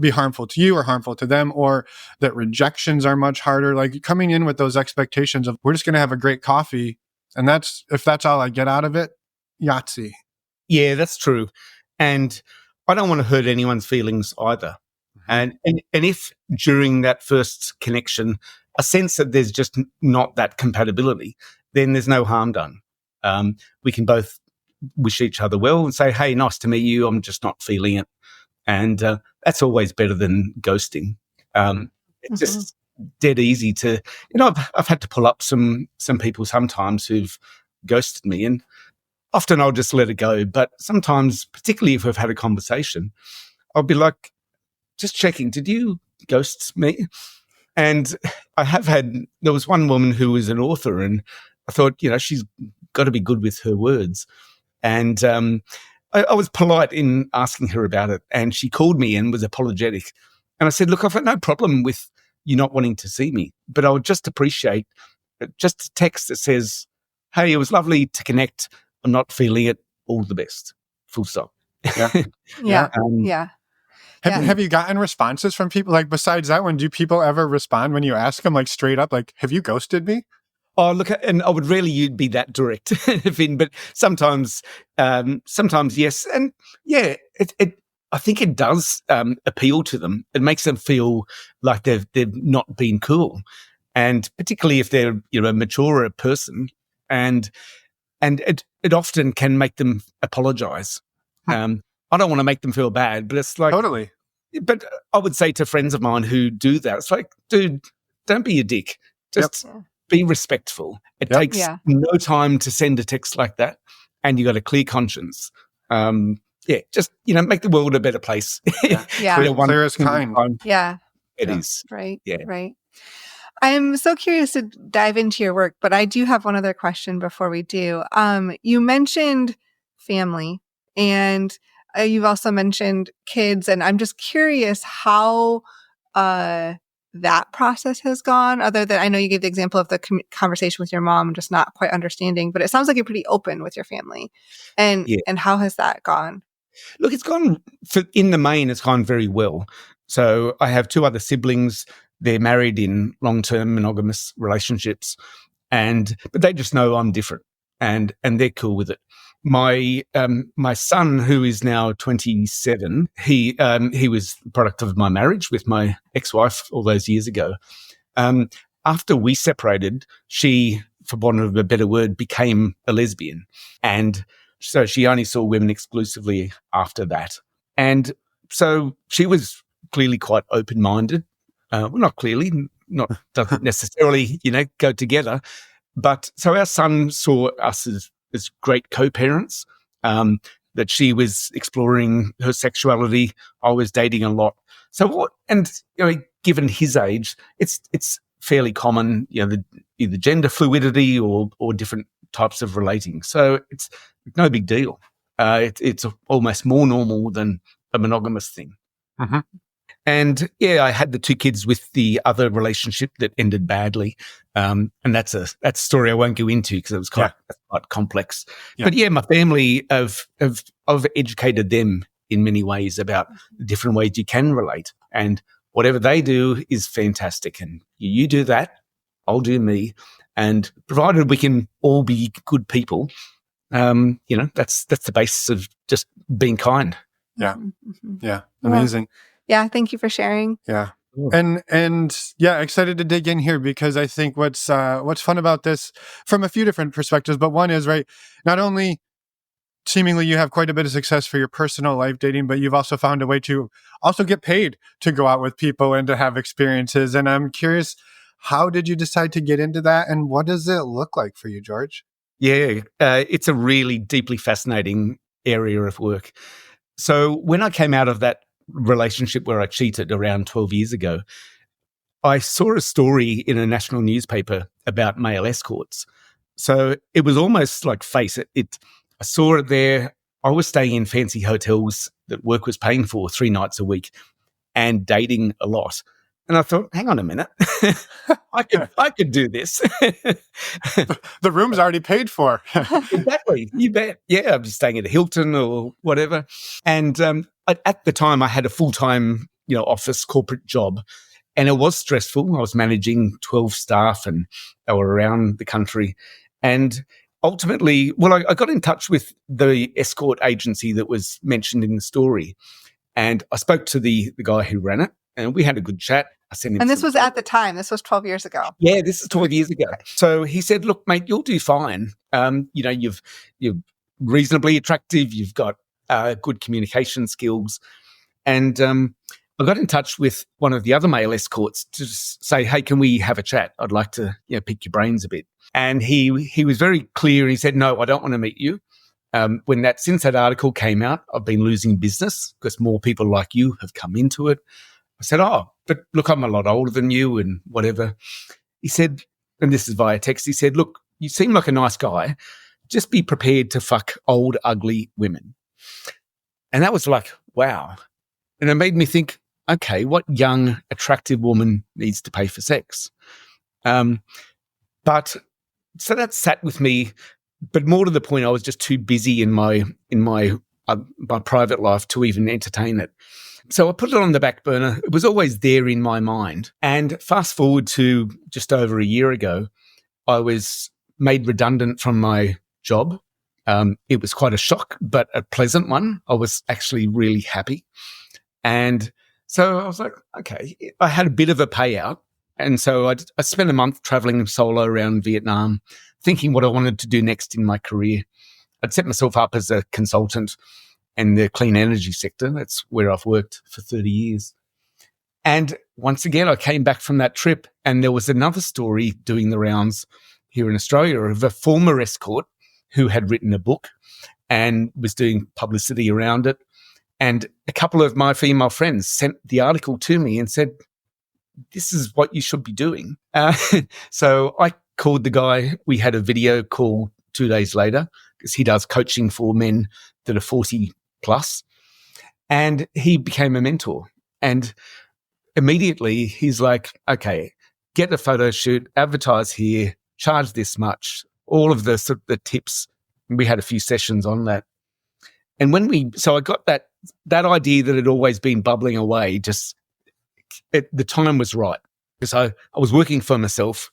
be harmful to you or harmful to them, or that rejections are much harder. Like coming in with those expectations of, we're just going to have a great coffee, and if that's all I get out of it, Yahtzee. Yeah, that's true. And I don't want to hurt anyone's feelings either. And if during that first connection, I sense that there's just not that compatibility, then there's no harm done. We can both wish each other well and say, hey, nice to meet you. I'm just not feeling it. And that's always better than ghosting. It's just dead easy to, I've had to pull up some people sometimes who've ghosted me, and often I'll just let it go. But sometimes, particularly if we've had a conversation, I'll be like, just checking, did you ghost me? And there was one woman who was an author, and I thought, she's got to be good with her words. And I was polite in asking her about it, and she called me and was apologetic. And I said, look, I've got no problem with you not wanting to see me, but I would just appreciate just a text that says, hey, it was lovely to connect. I'm not feeling it. All the best. Full stop. Yeah. Yeah. Have you gotten responses from people? Like, besides that one, do people ever respond when you ask them, like, straight up, like, have you ghosted me? Oh, look, and I would rarely be that direct, Finn, but sometimes yes. And yeah, I think it does appeal to them. It makes them feel like they've not been cool. And particularly if they're, a maturer person, and it often can make them apologize. I don't want to make them feel bad, but it's like, totally. But I would say to friends of mine who do that, it's like, dude, don't be a dick. Just be respectful. It takes no time to send a text like that, and you got a clear conscience. Just make the world a better place. Clear as kind. Yeah, it is. Right. Yeah, right. I'm so curious to dive into your work, but I do have one other question before we do. You mentioned family, and you've also mentioned kids, and I'm just curious how that process has gone, other than I know you gave the example of the conversation with your mom, just not quite understanding, but it sounds like you're pretty open with your family. And how has that gone? Look, it's gone, in the main, it's gone very well. So I have two other siblings. They're married in long-term monogamous relationships, but they just know I'm different, and they're cool with it. My son, who is now 27, he was the product of my marriage with my ex-wife all those years ago. After we separated, she, for want of a better word, became a lesbian, and so she only saw women exclusively after that. And so she was clearly quite open-minded. Well, not clearly, doesn't necessarily, go together. But so our son saw us as great co-parents, that she was exploring her sexuality. I was dating a lot. So given his age, it's fairly common, either gender fluidity or different types of relating. So it's no big deal. It's almost more normal than a monogamous thing. Mm-hmm. And I had the two kids with the other relationship that ended badly. And that's a story I won't go into because it was quite complex. Yeah. But my family I've educated them in many ways about the different ways you can relate, and whatever they do is fantastic. And you do that, I'll do me. And provided we can all be good people, that's the basis of just being kind. Yeah. Mm-hmm. Yeah. Amazing. Yeah, thank you for sharing. Yeah. And excited to dig in here, because I think what's fun about this from a few different perspectives, but one is, right, not only seemingly you have quite a bit of success for your personal life dating, but you've also found a way to also get paid to go out with people and to have experiences. And I'm curious, how did you decide to get into that? And what does it look like for you, George? Yeah, it's a really deeply fascinating area of work. So when I came out of that relationship where I cheated around 12 years ago, I saw a story in a national newspaper about male escorts. So it was almost like face it. I saw it there. I was staying in fancy hotels that work was paying for 3 nights a week and dating a lot. And I thought, hang on a minute, I could do this. The room's already paid for. Exactly, you bet. Yeah, I'm just staying at a Hilton or whatever. And at the time, I had a full-time, office corporate job, and it was stressful. I was managing 12 staff, and they were around the country. And ultimately, I got in touch with the escort agency that was mentioned in the story, and I spoke to the guy who ran it, and we had a good chat. I sent him. And this was at the time. This was 12 years ago. Yeah, this is 12 years ago. So he said, "Look, mate, you'll do fine. You're reasonably attractive. You've got good communication skills." And I got in touch with one of the other male escorts to say, "Hey, can we have a chat? I'd like to pick your brains a bit." And he was very clear. He said, "No, I don't want to meet you." Since that article came out, I've been losing business because more people like you have come into it. I said, "Oh, but look, I'm a lot older than you and whatever." He said, and this is via text, he said, "Look, you seem like a nice guy. Just be prepared to fuck old, ugly women." And that was like, wow. And it made me think, okay, what young, attractive woman needs to pay for sex? But so that sat with me, but more to the point, I was just too busy in my private life to even entertain it. So I put it on the back burner. It was always there in my mind. And fast forward to just over a year ago, I was made redundant from my job. It was quite a shock, but a pleasant one. I was actually really happy. And so I was like, okay, I had a bit of a payout. And so I spent a month traveling solo around Vietnam, thinking what I wanted to do next in my career. I'd set myself up as a consultant in the clean energy sector. That's where I've worked for 30 years. And once again, I came back from that trip, and there was another story doing the rounds here in Australia of a former escort who had written a book and was doing publicity around it. And a couple of my female friends sent the article to me and said, "This is what you should be doing." So I called the guy. We had a video call 2 days later because he does coaching for men that are 40 plus. And he became a mentor. And immediately he's like, okay, get a photo shoot, advertise here, charge this much, all of the tips. We had a few sessions on that. And so I got that idea that had always been bubbling away, the time was right. Because I was working for myself.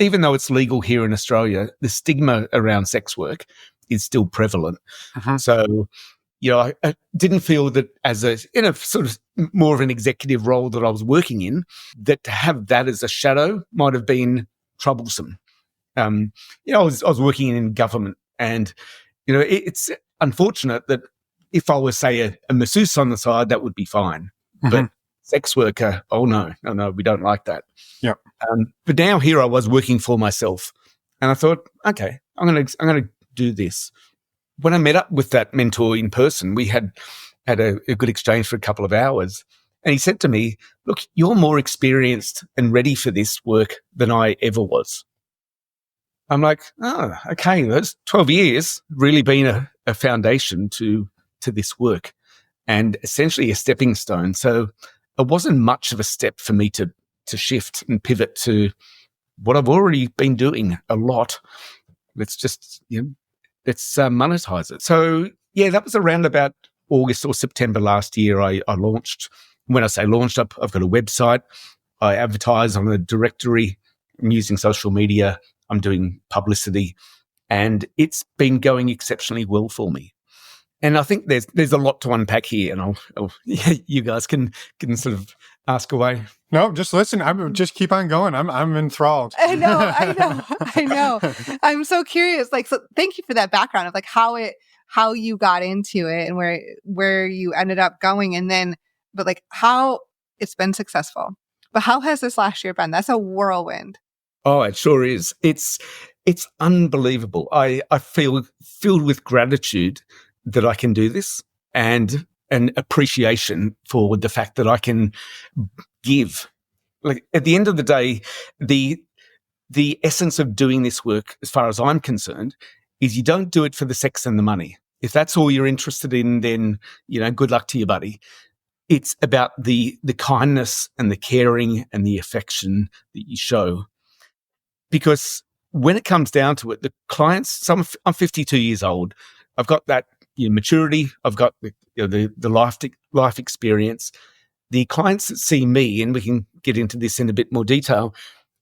Even though it's legal here in Australia, the stigma around sex work is still prevalent. Uh-huh. So, I didn't feel that in a sort of more of an executive role that I was working in, that to have that as a shadow might have been troublesome. I was working in government, and, it's unfortunate that if I was, say, a masseuse on the side, that would be fine. Uh-huh. But sex worker, oh no, we don't like that. Yeah. But now here I was working for myself, and I thought, okay, I'm going to do this. When I met up with that mentor in person, we had a good exchange for a couple of hours, and he said to me, "Look, you're more experienced and ready for this work than I ever was." I'm like, oh, okay, those 12 years really been a foundation to this work, and essentially a stepping stone. So it wasn't much of a step for me to shift and pivot to what I've already been doing a lot. Let's just, let's monetize it. So, yeah, that was around about August or September last year. I launched. When I say launched, I've got a website. I advertise on a directory. I'm using social media. I'm doing publicity. And it's been going exceptionally well for me. And I think there's a lot to unpack here, and you guys can sort of ask away. No, just listen. Just keep on going. I'm enthralled. I know. I'm so curious. So thank you for that background of how how you got into it and where you ended up going, and then, but like how it's been successful. But how has this last year been? That's a whirlwind. Oh, it sure is. It's unbelievable. I feel filled with gratitude that I can do this, and an appreciation for the fact that I can give. Like at the end of the day, the essence of doing this work, as far as I'm concerned, is you don't do it for the sex and the money. If that's all you're interested in, then, good luck to you, buddy. It's about the kindness and the caring and the affection that you show. Because when it comes down to it, the clients, I'm 52 years old. I've got that maturity. I've got the life experience. The clients that see me, and we can get into this in a bit more detail,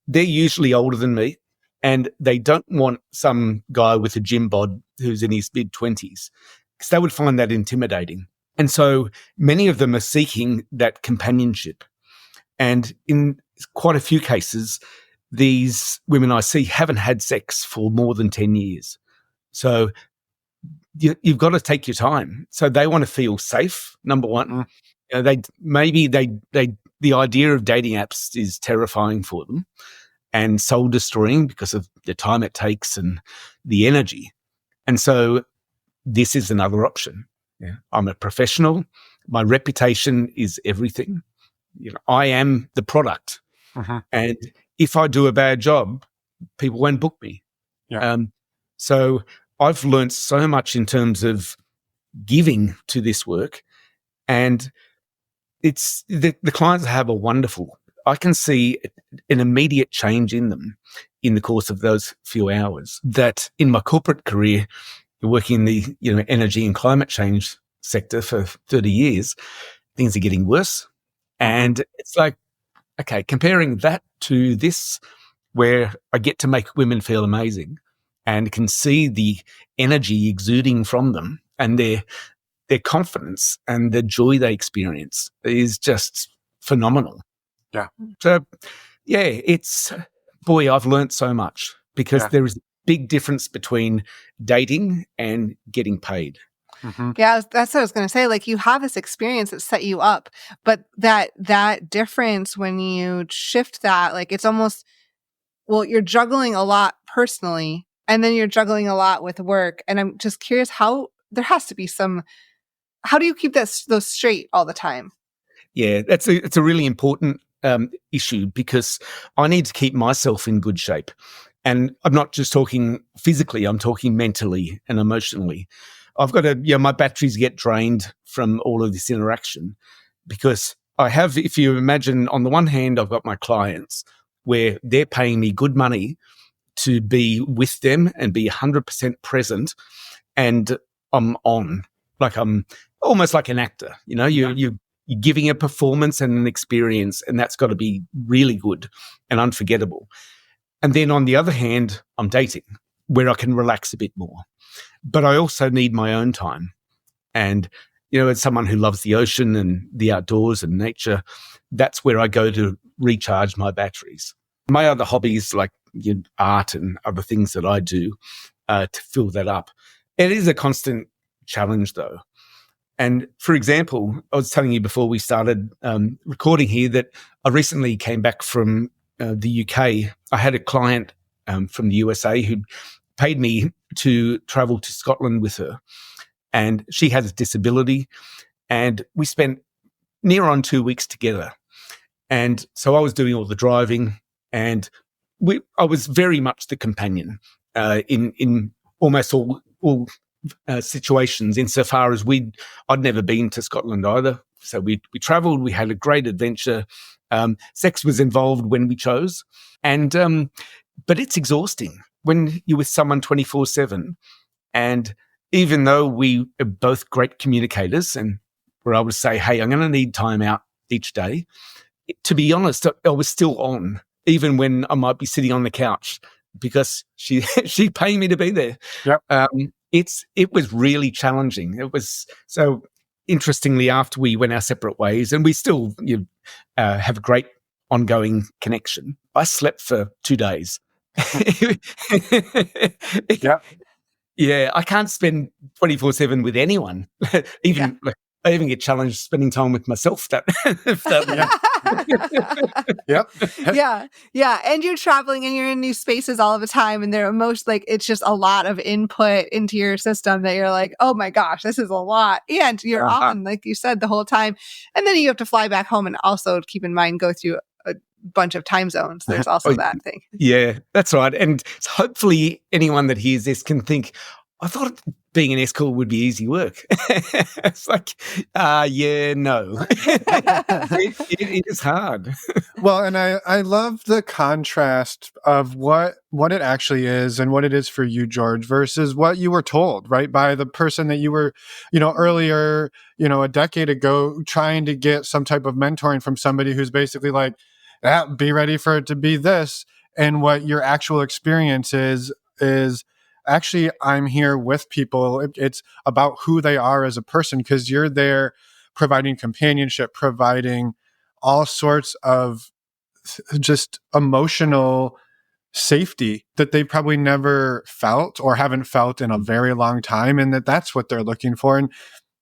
they're usually older than me, and they don't want some guy with a gym bod who's in his mid-20s, because they would find that intimidating. And so many of them are seeking that companionship. And in quite a few cases, these women I see haven't had sex for more than 10 years. So you've got to take your time. So they want to feel safe, number one. The idea of dating apps is terrifying for them and soul destroying because of the time it takes and the energy. And so this is another option. Yeah. I'm a professional. My reputation is everything. I am the product. And if I do a bad job, people won't book me. Yeah. So I've learned so much in terms of giving to this work, and it's the clients have a wonderful. I can see an immediate change in them in the course of those few hours. That in my corporate career, working in the energy and climate change sector for 30 years, things are getting worse, and it's like, okay, comparing that to this, where I get to make women feel amazing and can see the energy exuding from them and their confidence and the joy they experience is just phenomenal. Yeah. So, I've learned so much, because there is a big difference between dating and getting paid. Yeah, that's what I was going to say. Like, you have this experience that set you up, but that difference when you shift that, like, it's almost, well, you're juggling a lot personally, and then you're juggling a lot with work. And I'm just curious how there has to be how do you keep those straight all the time? Yeah, it's a really important issue, because I need to keep myself in good shape. And I'm not just talking physically, I'm talking mentally and emotionally. I've got my batteries get drained from all of this interaction, because I have, if you imagine, on the one hand, I've got my clients where they're paying me good money to be with them and be 100% present, and I'm on, like I'm almost like an actor. You're giving a performance and an experience, and that's got to be really good and unforgettable. And then on the other hand, I'm dating, where I can relax a bit more. But I also need my own time. And, as someone who loves the ocean and the outdoors and nature, that's where I go to recharge my batteries. My other hobbies, like art and other things that I do to fill that up. It is a constant challenge, though. And for example, I was telling you before we started recording here that I recently came back from the UK. I had a client from the USA who paid me to travel to Scotland with her, and she has a disability, and we spent near on 2 weeks together. And so I was doing all the driving, and I was very much the companion in almost all situations, insofar as I'd never been to Scotland either. So we travelled, we had a great adventure. Sex was involved when we chose, and but it's exhausting when you're with someone 24/7. And even though we are both great communicators, and we're able to say, "Hey, I'm going to need time out each day," to be honest, I was still on, even when I might be sitting on the couch, because she paid me to be there. Yep. It was really challenging. It was so. Interestingly, after we went our separate ways, and we still have a great ongoing connection, I slept for 2 days. Yeah. Yeah, I can't spend 24/7 with anyone. Even I even get challenged spending time with myself. If Yep. Yeah. And you're traveling and you're in these spaces all of the time, and they're it's just a lot of input into your system that you're like, oh my gosh, this is a lot. And you're on, like you said, the whole time. And then you have to fly back home and also keep in mind, go through a bunch of time zones. There's also that thing. Yeah, that's right. And hopefully anyone that hears this can think, I thought being an escort would be easy work. It's like, yeah, no. It is hard. Well, and I love the contrast of what it actually is and what it is for you, George, versus what you were told, right, by the person that you were, earlier, a decade ago, trying to get some type of mentoring from somebody who's basically like, be ready for it to be this. And what your actual experience is actually, I'm here with people. It's about who they are as a person, because you're there providing companionship, providing all sorts of just emotional safety that they probably never felt or haven't felt in a very long time. And that's what they're looking for. And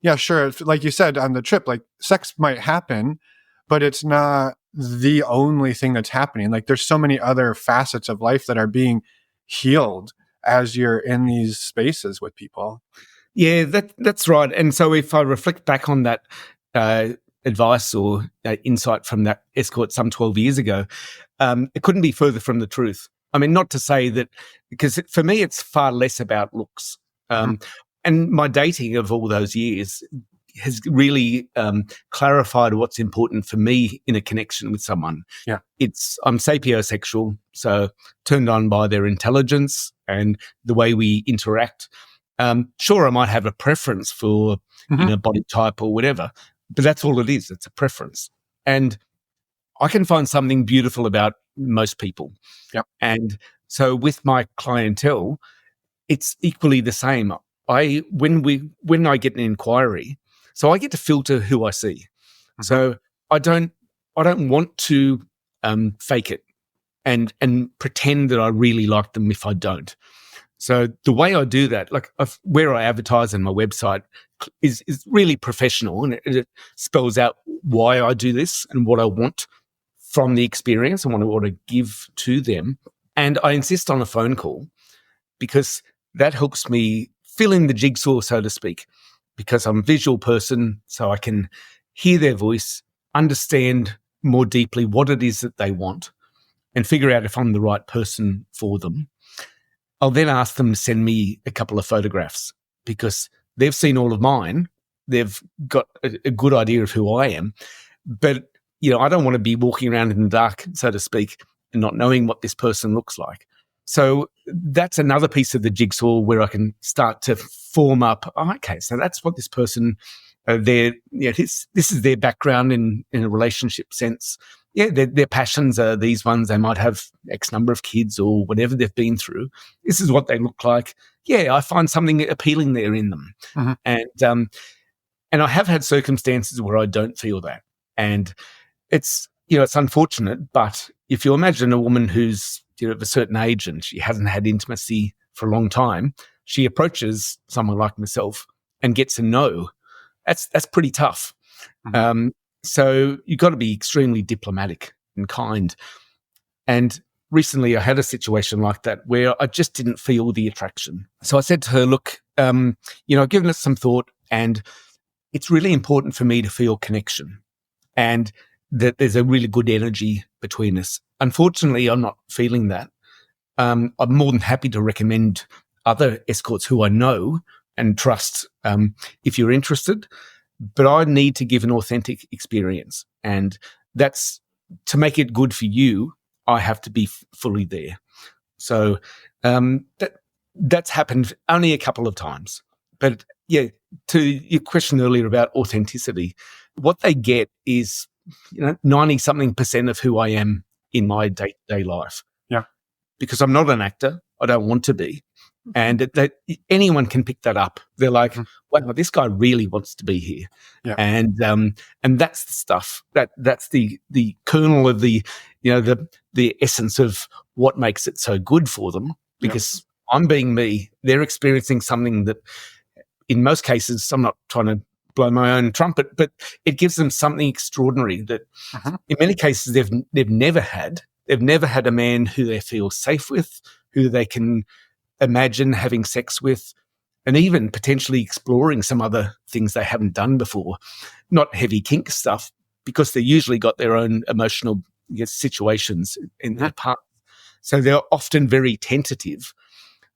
yeah, sure. Like you said on the trip, like sex might happen, but it's not the only thing that's happening. Like there's so many other facets of life that are being healed as you're in these spaces with people. Yeah, that's right. And so if I reflect back on that advice or insight from that escort some 12 years ago, it couldn't be further from the truth. I mean, not to say that, because for me, it's far less about looks. And my dating of all those years has really clarified what's important for me in a connection with someone. Yeah, I'm sapiosexual, so turned on by their intelligence and the way we interact. Sure, I might have a preference for body type or whatever, but that's all it is. It's a preference, and I can find something beautiful about most people. Yeah, and so with my clientele, it's equally the same. When I get an inquiry, so I get to filter who I see. So I don't want to fake it and pretend that I really like them if I don't. So the way I do that, like where I advertise on my website, is really professional, and it spells out why I do this and what I want from the experience and what I want to give to them. And I insist on a phone call, because that helps me fill in the jigsaw, so to speak, because I'm a visual person, so I can hear their voice, understand more deeply what it is that they want, and figure out if I'm the right person for them. I'll then ask them to send me a couple of photographs, because they've seen all of mine. They've got a good idea of who I am. But, I don't want to be walking around in the dark, so to speak, and not knowing what this person looks like. So that's another piece of the jigsaw where I can start to form up, okay, so that's what this person, this is their background in a relationship sense. Yeah, their passions are these ones. They might have X number of kids or whatever they've been through. This is what they look like. Yeah, I find something appealing there in them. And I have had circumstances where I don't feel that. And it's unfortunate, but if you imagine a woman who's of a certain age and she hasn't had intimacy for a long time, she approaches someone like myself and gets a no. That's pretty tough. So you've got to be extremely diplomatic and kind. And recently I had a situation like that where I just didn't feel the attraction. So I said to her, look, I've given it some thought, and it's really important for me to feel connection and that there's a really good energy between us. Unfortunately, I'm not feeling that. I'm more than happy to recommend other escorts who I know and trust if you're interested, but I need to give an authentic experience. And that's, to make it good for you, I have to be fully there. So that's happened only a couple of times. But yeah, to your question earlier about authenticity, what they get is 90-something% of who I am in my day-to-day life. Yeah. Because I'm not an actor. I don't want to be. And anyone can pick that up. They're like, wow, this guy really wants to be here. Yeah. And that's the stuff. That's the kernel of the essence of what makes it so good for them. Because I'm being me. They're experiencing something that, in most cases, I'm not trying to blow my own trumpet, but it gives them something extraordinary that, in many cases, they've never had. They've never had a man who they feel safe with, who they can imagine having sex with, and even potentially exploring some other things they haven't done before. Not heavy kink stuff, because they usually got their own emotional situations in their past. So they're often very tentative.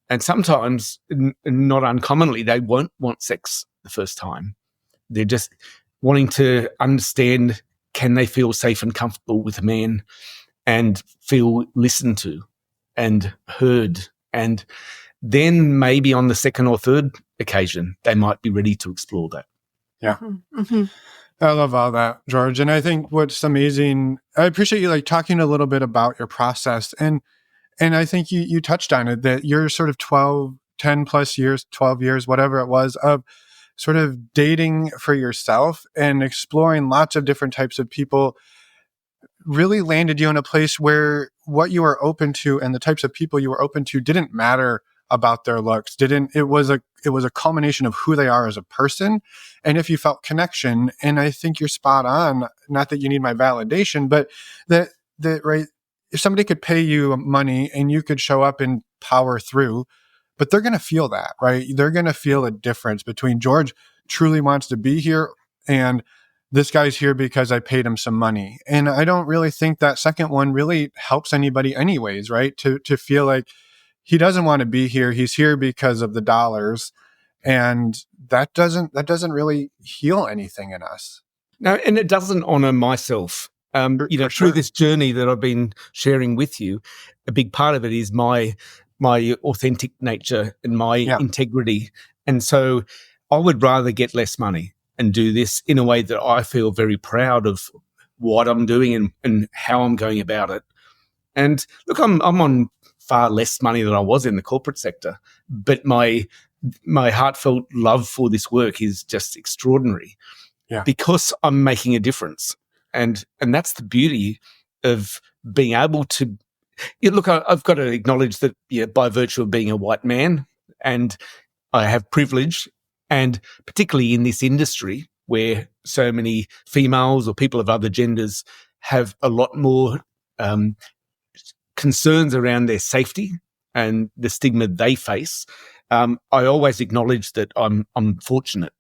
And sometimes, not uncommonly, they won't want sex the first time. They're just wanting to understand, can they feel safe and comfortable with a man and feel listened to and heard. And then maybe on the second or third occasion, they might be ready to explore that. Yeah. I love all that, George. And I think what's amazing, I appreciate you talking a little bit about your process. And I think you touched on it, that you're sort of 10 plus years, 12 years, whatever it was, of sort of dating for yourself and exploring lots of different types of people really landed you in a place where what you were open to and the types of people you were open to didn't matter about their looks. It was a culmination of who they are as a person. And if you felt connection, and I think you're spot on, not that you need my validation, but that right, if somebody could pay you money and you could show up and power through, but they're going to feel that, right? They're going to feel a difference between George truly wants to be here and this guy's here because I paid him some money. And I don't really think that second one really helps anybody anyways, right? To feel like he doesn't want to be here. He's here because of the dollars. And that doesn't really heal anything in us. No, and it doesn't honor myself. Through this journey that I've been sharing with you, a big part of it is my authentic nature and my integrity. And so I would rather get less money and do this in a way that I feel very proud of what I'm doing and how I'm going about it. And look, I'm on far less money than I was in the corporate sector, but my heartfelt love for this work is just extraordinary because I'm making a difference. And that's the beauty of being able to look. I've got to acknowledge that by virtue of being a white man, and I have privilege, and particularly in this industry where so many females or people of other genders have a lot more concerns around their safety and the stigma they face. I always acknowledge that I'm fortunate.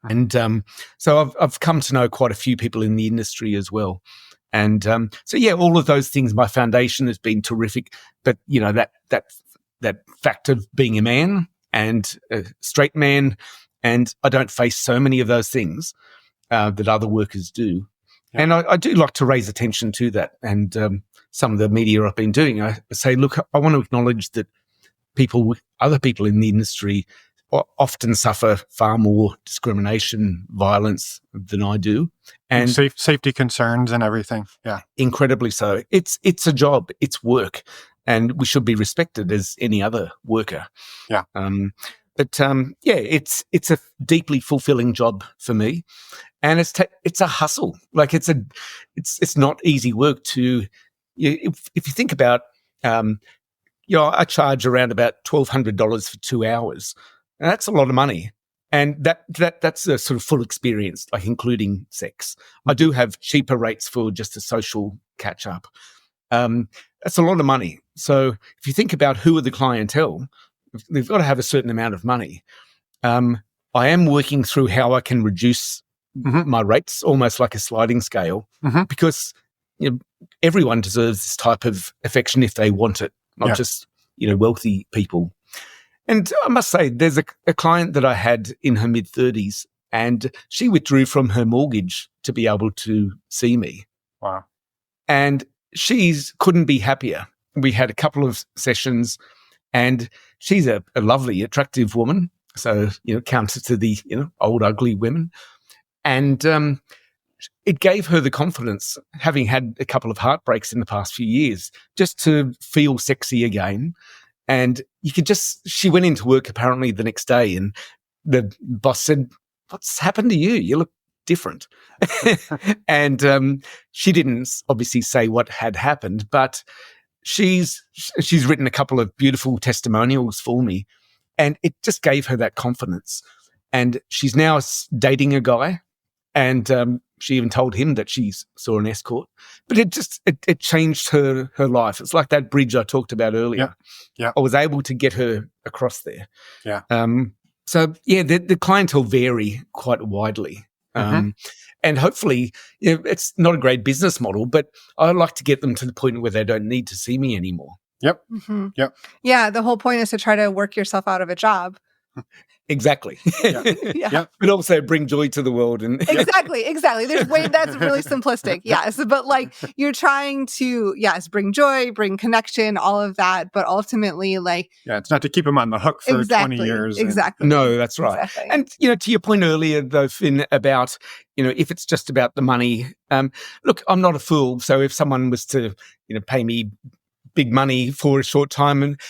And so I've come to know quite a few people in the industry as well. And all of those things, my foundation has been terrific. But, that fact of being a man and a straight man, and I don't face so many of those things that other workers do. Yeah. And I do like to raise attention to that. And some of the media I've been doing, I say, look, I want to acknowledge that other people in the industry often suffer far more discrimination, violence than I do. And safety concerns and everything. Yeah. Incredibly so. It's a job, it's work, and we should be respected as any other worker. Yeah. It's a deeply fulfilling job for me. And it's a hustle. Like it's not easy work to, if you think about, I charge around about $1,200 for 2 hours. And that's a lot of money. And that's a sort of full experience, like including sex. I do have cheaper rates for just a social catch up. That's a lot of money. So if you think about who are the clientele, they've got to have a certain amount of money. I am working through how I can reduce my rates, almost like a sliding scale, because everyone deserves this type of affection if they want it, not just wealthy people. And I must say, there's a client that I had in her mid-30s, and she withdrew from her mortgage to be able to see me. Wow. And she couldn't be happier. We had a couple of sessions, and she's a lovely, attractive woman. So, counter to the, old, ugly women. And it gave her the confidence, having had a couple of heartbreaks in the past few years, just to feel sexy again. And she went into work apparently the next day, and the boss said, "What's happened to you? You look different." And she didn't obviously say what had happened, but she's written a couple of beautiful testimonials for me, and it just gave her that confidence. And she's now dating a guy, and she even told him that she saw an escort. But it changed her life. It's like that bridge I talked about earlier. Yeah. I was able to get her across there. Yeah. So yeah, the clientele vary quite widely. And hopefully, it's not a great business model, but I like to get them to the point where they don't need to see me anymore. Yep. Yeah, the whole point is to try to work yourself out of a job. Exactly. Yeah. But also bring joy to the world. And Exactly. That's really simplistic. Yes. But like you're trying to, bring joy, bring connection, all of that. But ultimately, like. Yeah, it's not to keep them on the hook for 20 years. Exactly. No, that's right. Exactly. And, to your point earlier, though, Finn, about, if it's just about the money, look, I'm not a fool. So if someone was to, pay me big money for a short time, and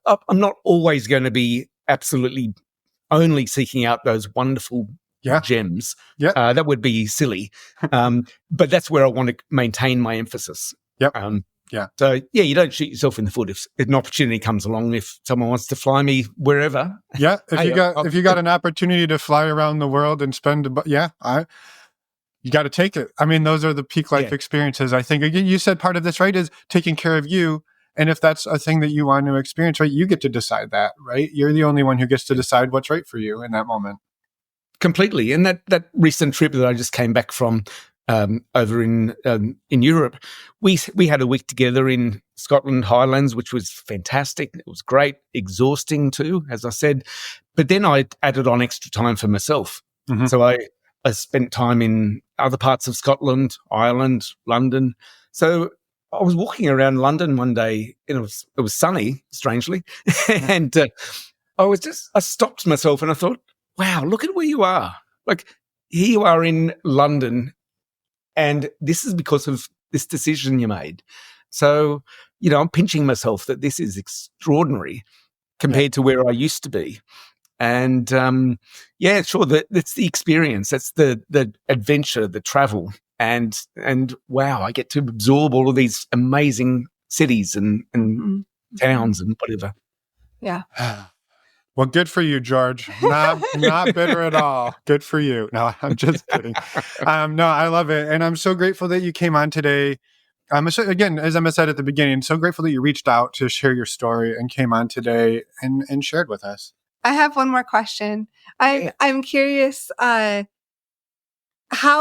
I'm not always going to be absolutely only seeking out those wonderful gems. Yeah. That would be silly. But that's where I want to maintain my emphasis. Yep. So, you don't shoot yourself in the foot if an opportunity comes along, if someone wants to fly me wherever. Yeah. If you got an opportunity to fly around the world and spend, you got to take it. I mean, those are the peak life experiences. I think, again, you said part of this, right, is taking care of you. And if that's a thing that you want to experience, right, you get to decide that, right? You're the only one who gets to decide what's right for you in that moment. Completely. And that recent trip that I just came back from over in Europe, we had a week together in Scotland Highlands, which was fantastic. It was great, exhausting too, as I said. But then I added on extra time for myself. Mm-hmm. So I spent time in other parts of Scotland, Ireland, London. So I was walking around London one day, and it was sunny, strangely, and I stopped myself and I thought, wow, look at where you are. Like, here you are in London, and this is because of this decision you made. So, I'm pinching myself that this is extraordinary compared to where I used to be. And sure, that's the experience. That's the adventure, the travel. And wow, I get to absorb all of these amazing cities and towns and whatever. Yeah. Well, good for you, George. Not bitter at all. Good for you. No, I'm just kidding. No, I love it. And I'm so grateful that you came on today. Again, as Emma said at the beginning, so grateful that you reached out to share your story and came on today and shared with us. I have one more question. I'm curious how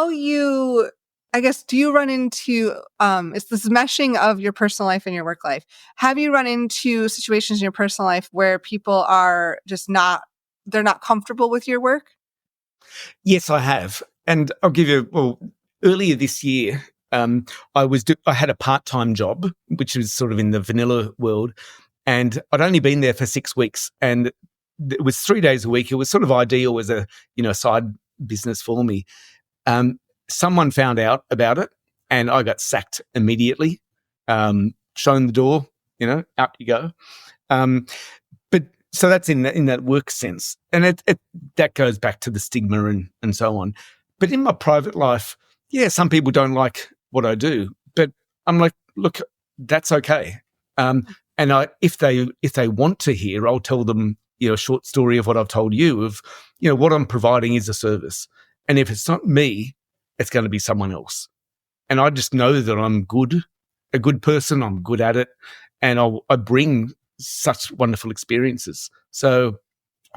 you, I guess, do you run into, it's this meshing of your personal life and your work life. Have you run into situations in your personal life where people are just they're not comfortable with your work? Yes, I have. And I'll give you, earlier this year, I had a part-time job, which was sort of in the vanilla world, and I'd only been there for 6 weeks, and it was 3 days a week. It was sort of ideal as a, side business for me. Someone found out about it, and I got sacked immediately, shown the door, out you go. But so that's in that work sense. And that goes back to the stigma and so on. But in my private life, some people don't like what I do, but I'm like, look, that's okay. And if they want to hear, I'll tell them, a short story of what I've told you of, what I'm providing is a service. And if it's not me, it's going to be someone else. And I just know that I'm a good person. I'm good at it. And I bring such wonderful experiences. So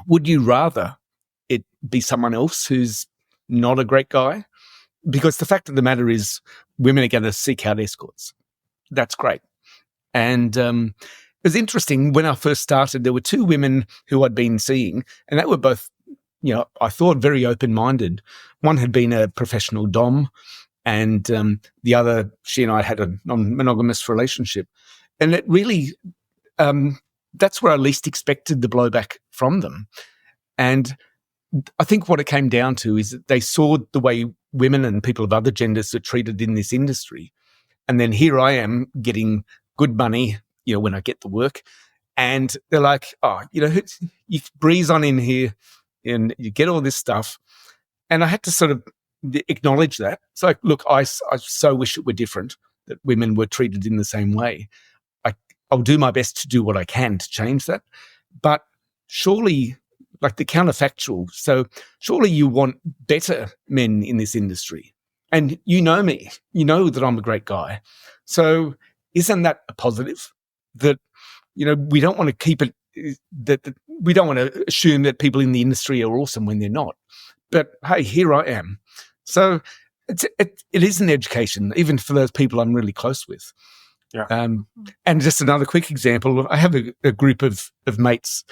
would you rather it be someone else who's not a great guy? Because the fact of the matter is women are going to seek out escorts. That's great. And it was interesting. When I first started, there were 2 women who I'd been seeing, and they were both, I thought very open-minded. One had been a professional dom, and the other, she and I had a non-monogamous relationship. And it really, that's where I least expected the blowback from them. And I think what it came down to is that they saw the way women and people of other genders are treated in this industry. And then here I am getting good money, when I get the work. And they're like, oh, you breeze on in here and you get all this stuff. And I had to sort of acknowledge that. So, look, I so wish it were different, that women were treated in the same way. I I'll do my best to do what I can to change that. But surely, like the counterfactual, so surely you want better men in this industry. And you know me, you know that I'm a great guy. So isn't that a positive? That, we don't want to keep it, that we don't want to assume that people in the industry are awesome when they're not. But hey, here I am. So it is an education, even for those people I'm really close with. Yeah. And just another quick example, I have a group of mates.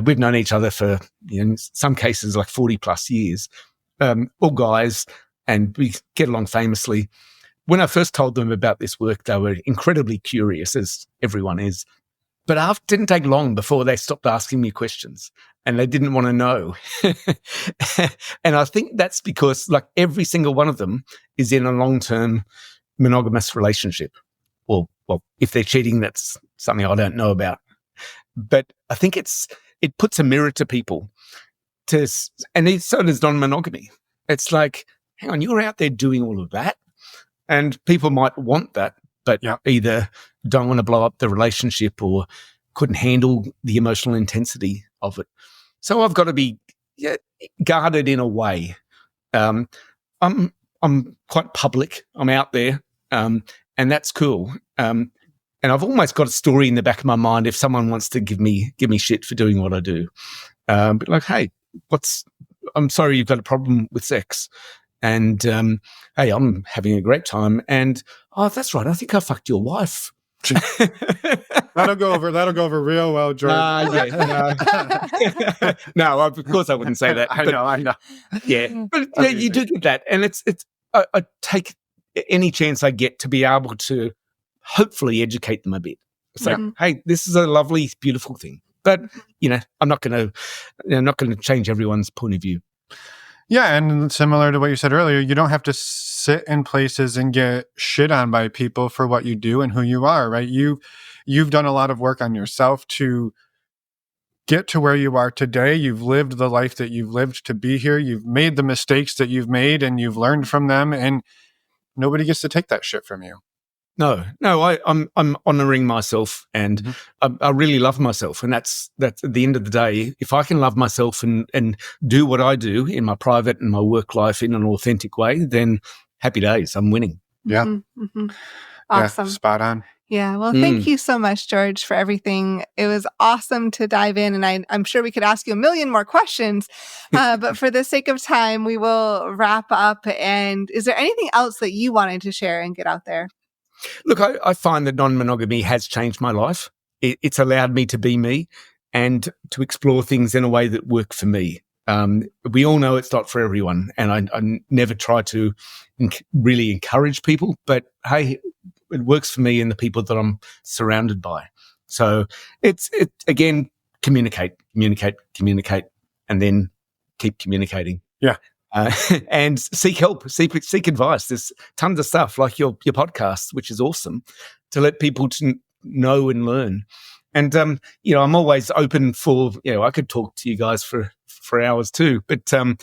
We've known each other for, in some cases, like 40 plus years, all guys, and we get along famously. When I first told them about this work, they were incredibly curious, as everyone is. But it didn't take long before they stopped asking me questions and they didn't want to know. And I think that's because like every single one of them is in a long-term monogamous relationship. Well, if they're cheating, that's something I don't know about. But I think it puts a mirror to people and so does non-monogamy. It's like, hang on, you're out there doing all of that and people might want that, but either don't want to blow up the relationship or couldn't handle the emotional intensity of it. So I've got to be guarded in a way. I'm quite public. I'm out there, and that's cool. And I've almost got a story in the back of my mind if someone wants to give me shit for doing what I do. But like, hey, I'm sorry you've got a problem with sex. And, hey, I'm having a great time. And, oh, that's right. I think I fucked your wife. That'll go over real well, George. No, of course I wouldn't say that. I know. Yeah. But you do get that. And I take any chance I get to be able to hopefully educate them a bit. It's like, hey, this is a lovely, beautiful thing. But, I'm not going to change everyone's point of view. Yeah, and similar to what you said earlier, you don't have to sit in places and get shit on by people for what you do and who you are, right? You've done a lot of work on yourself to get to where you are today. You've lived the life that you've lived to be here. You've made the mistakes that you've made and you've learned from them, and nobody gets to take that shit from you. No, I'm honoring myself, and I really love myself, and that's at the end of the day. If I can love myself and do what I do in my private and my work life in an authentic way, then happy days. I'm winning. Yeah, awesome, yeah, spot on. Yeah, well, thank you so much, George, for everything. It was awesome to dive in, and I'm sure we could ask you a million more questions, but for the sake of time, we will wrap up. And is there anything else that you wanted to share and get out there? Look, I find that non-monogamy has changed my life. It's allowed me to be me and to explore things in a way that work for me. We all know it's not for everyone, and I never try to really encourage people, but hey, it works for me and the people that I'm surrounded by. So it's again, communicate, and then keep communicating. Yeah. And seek help, seek advice. There's tons of stuff like your podcast, which is awesome, to let people to know and learn. And I'm always open for I could talk to you guys for hours too, but I'm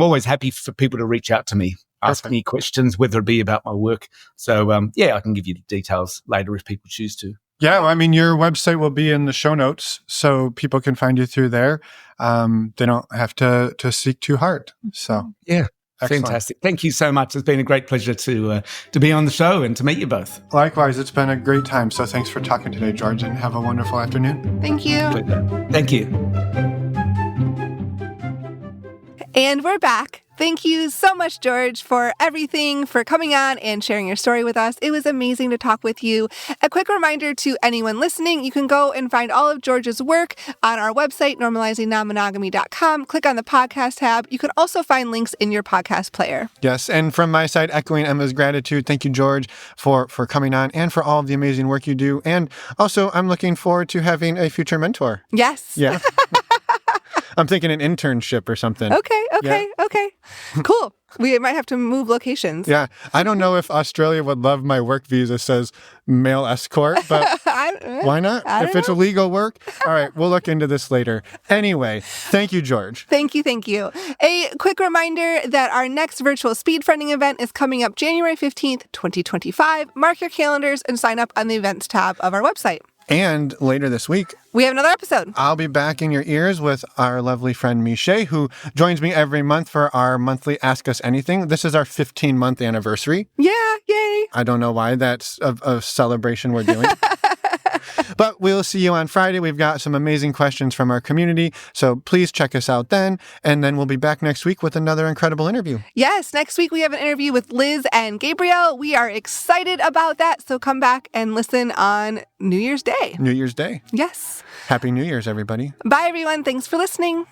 always happy for people to reach out to me, ask me questions, whether it be about my work. So I can give you the details later if people choose to. Yeah, well, I mean, your website will be in the show notes, so people can find you through there. They don't have to seek too hard. So yeah, excellent. Fantastic. Thank you so much. It's been a great pleasure to be on the show and to meet you both. Likewise, it's been a great time. So thanks for talking today, George, and have a wonderful afternoon. Thank you. Thank you. And we're back. Thank you so much, George, for everything, for coming on and sharing your story with us. It was amazing to talk with you. A quick reminder to anyone listening, you can go and find all of George's work on our website, normalizingnonmonogamy.com. Click on the podcast tab. You can also find links in your podcast player. Yes, and from my side, echoing Emma's gratitude, thank you, George, for coming on and for all of the amazing work you do. And also, I'm looking forward to having a future mentor. Yes. Yeah. I'm thinking an internship or something. Okay. Cool. We might have to move locations. Yeah. I don't know if Australia would love my work visa says male escort, but why not? If it's illegal work. All right. We'll look into this later. Anyway, thank you, George. Thank you. A quick reminder that our next virtual speedfriending event is coming up January 15th, 2025. Mark your calendars and sign up on the events tab of our website. And later this week, we have another episode. I'll be back in your ears with our lovely friend Miche, who joins me every month for our monthly Ask Us Anything. This is our 15-month anniversary. Yeah, yay. I don't know why that's a celebration we're doing. But we'll see you on Friday. We've got some amazing questions from our community, so please check us out then. And then we'll be back next week with another incredible interview. Yes, next week we have an interview with Liz and Gabriel. We are excited about that, so come back and listen on New Year's Day. New Year's Day. Yes. Happy New Year's, everybody. Bye, everyone. Thanks for listening.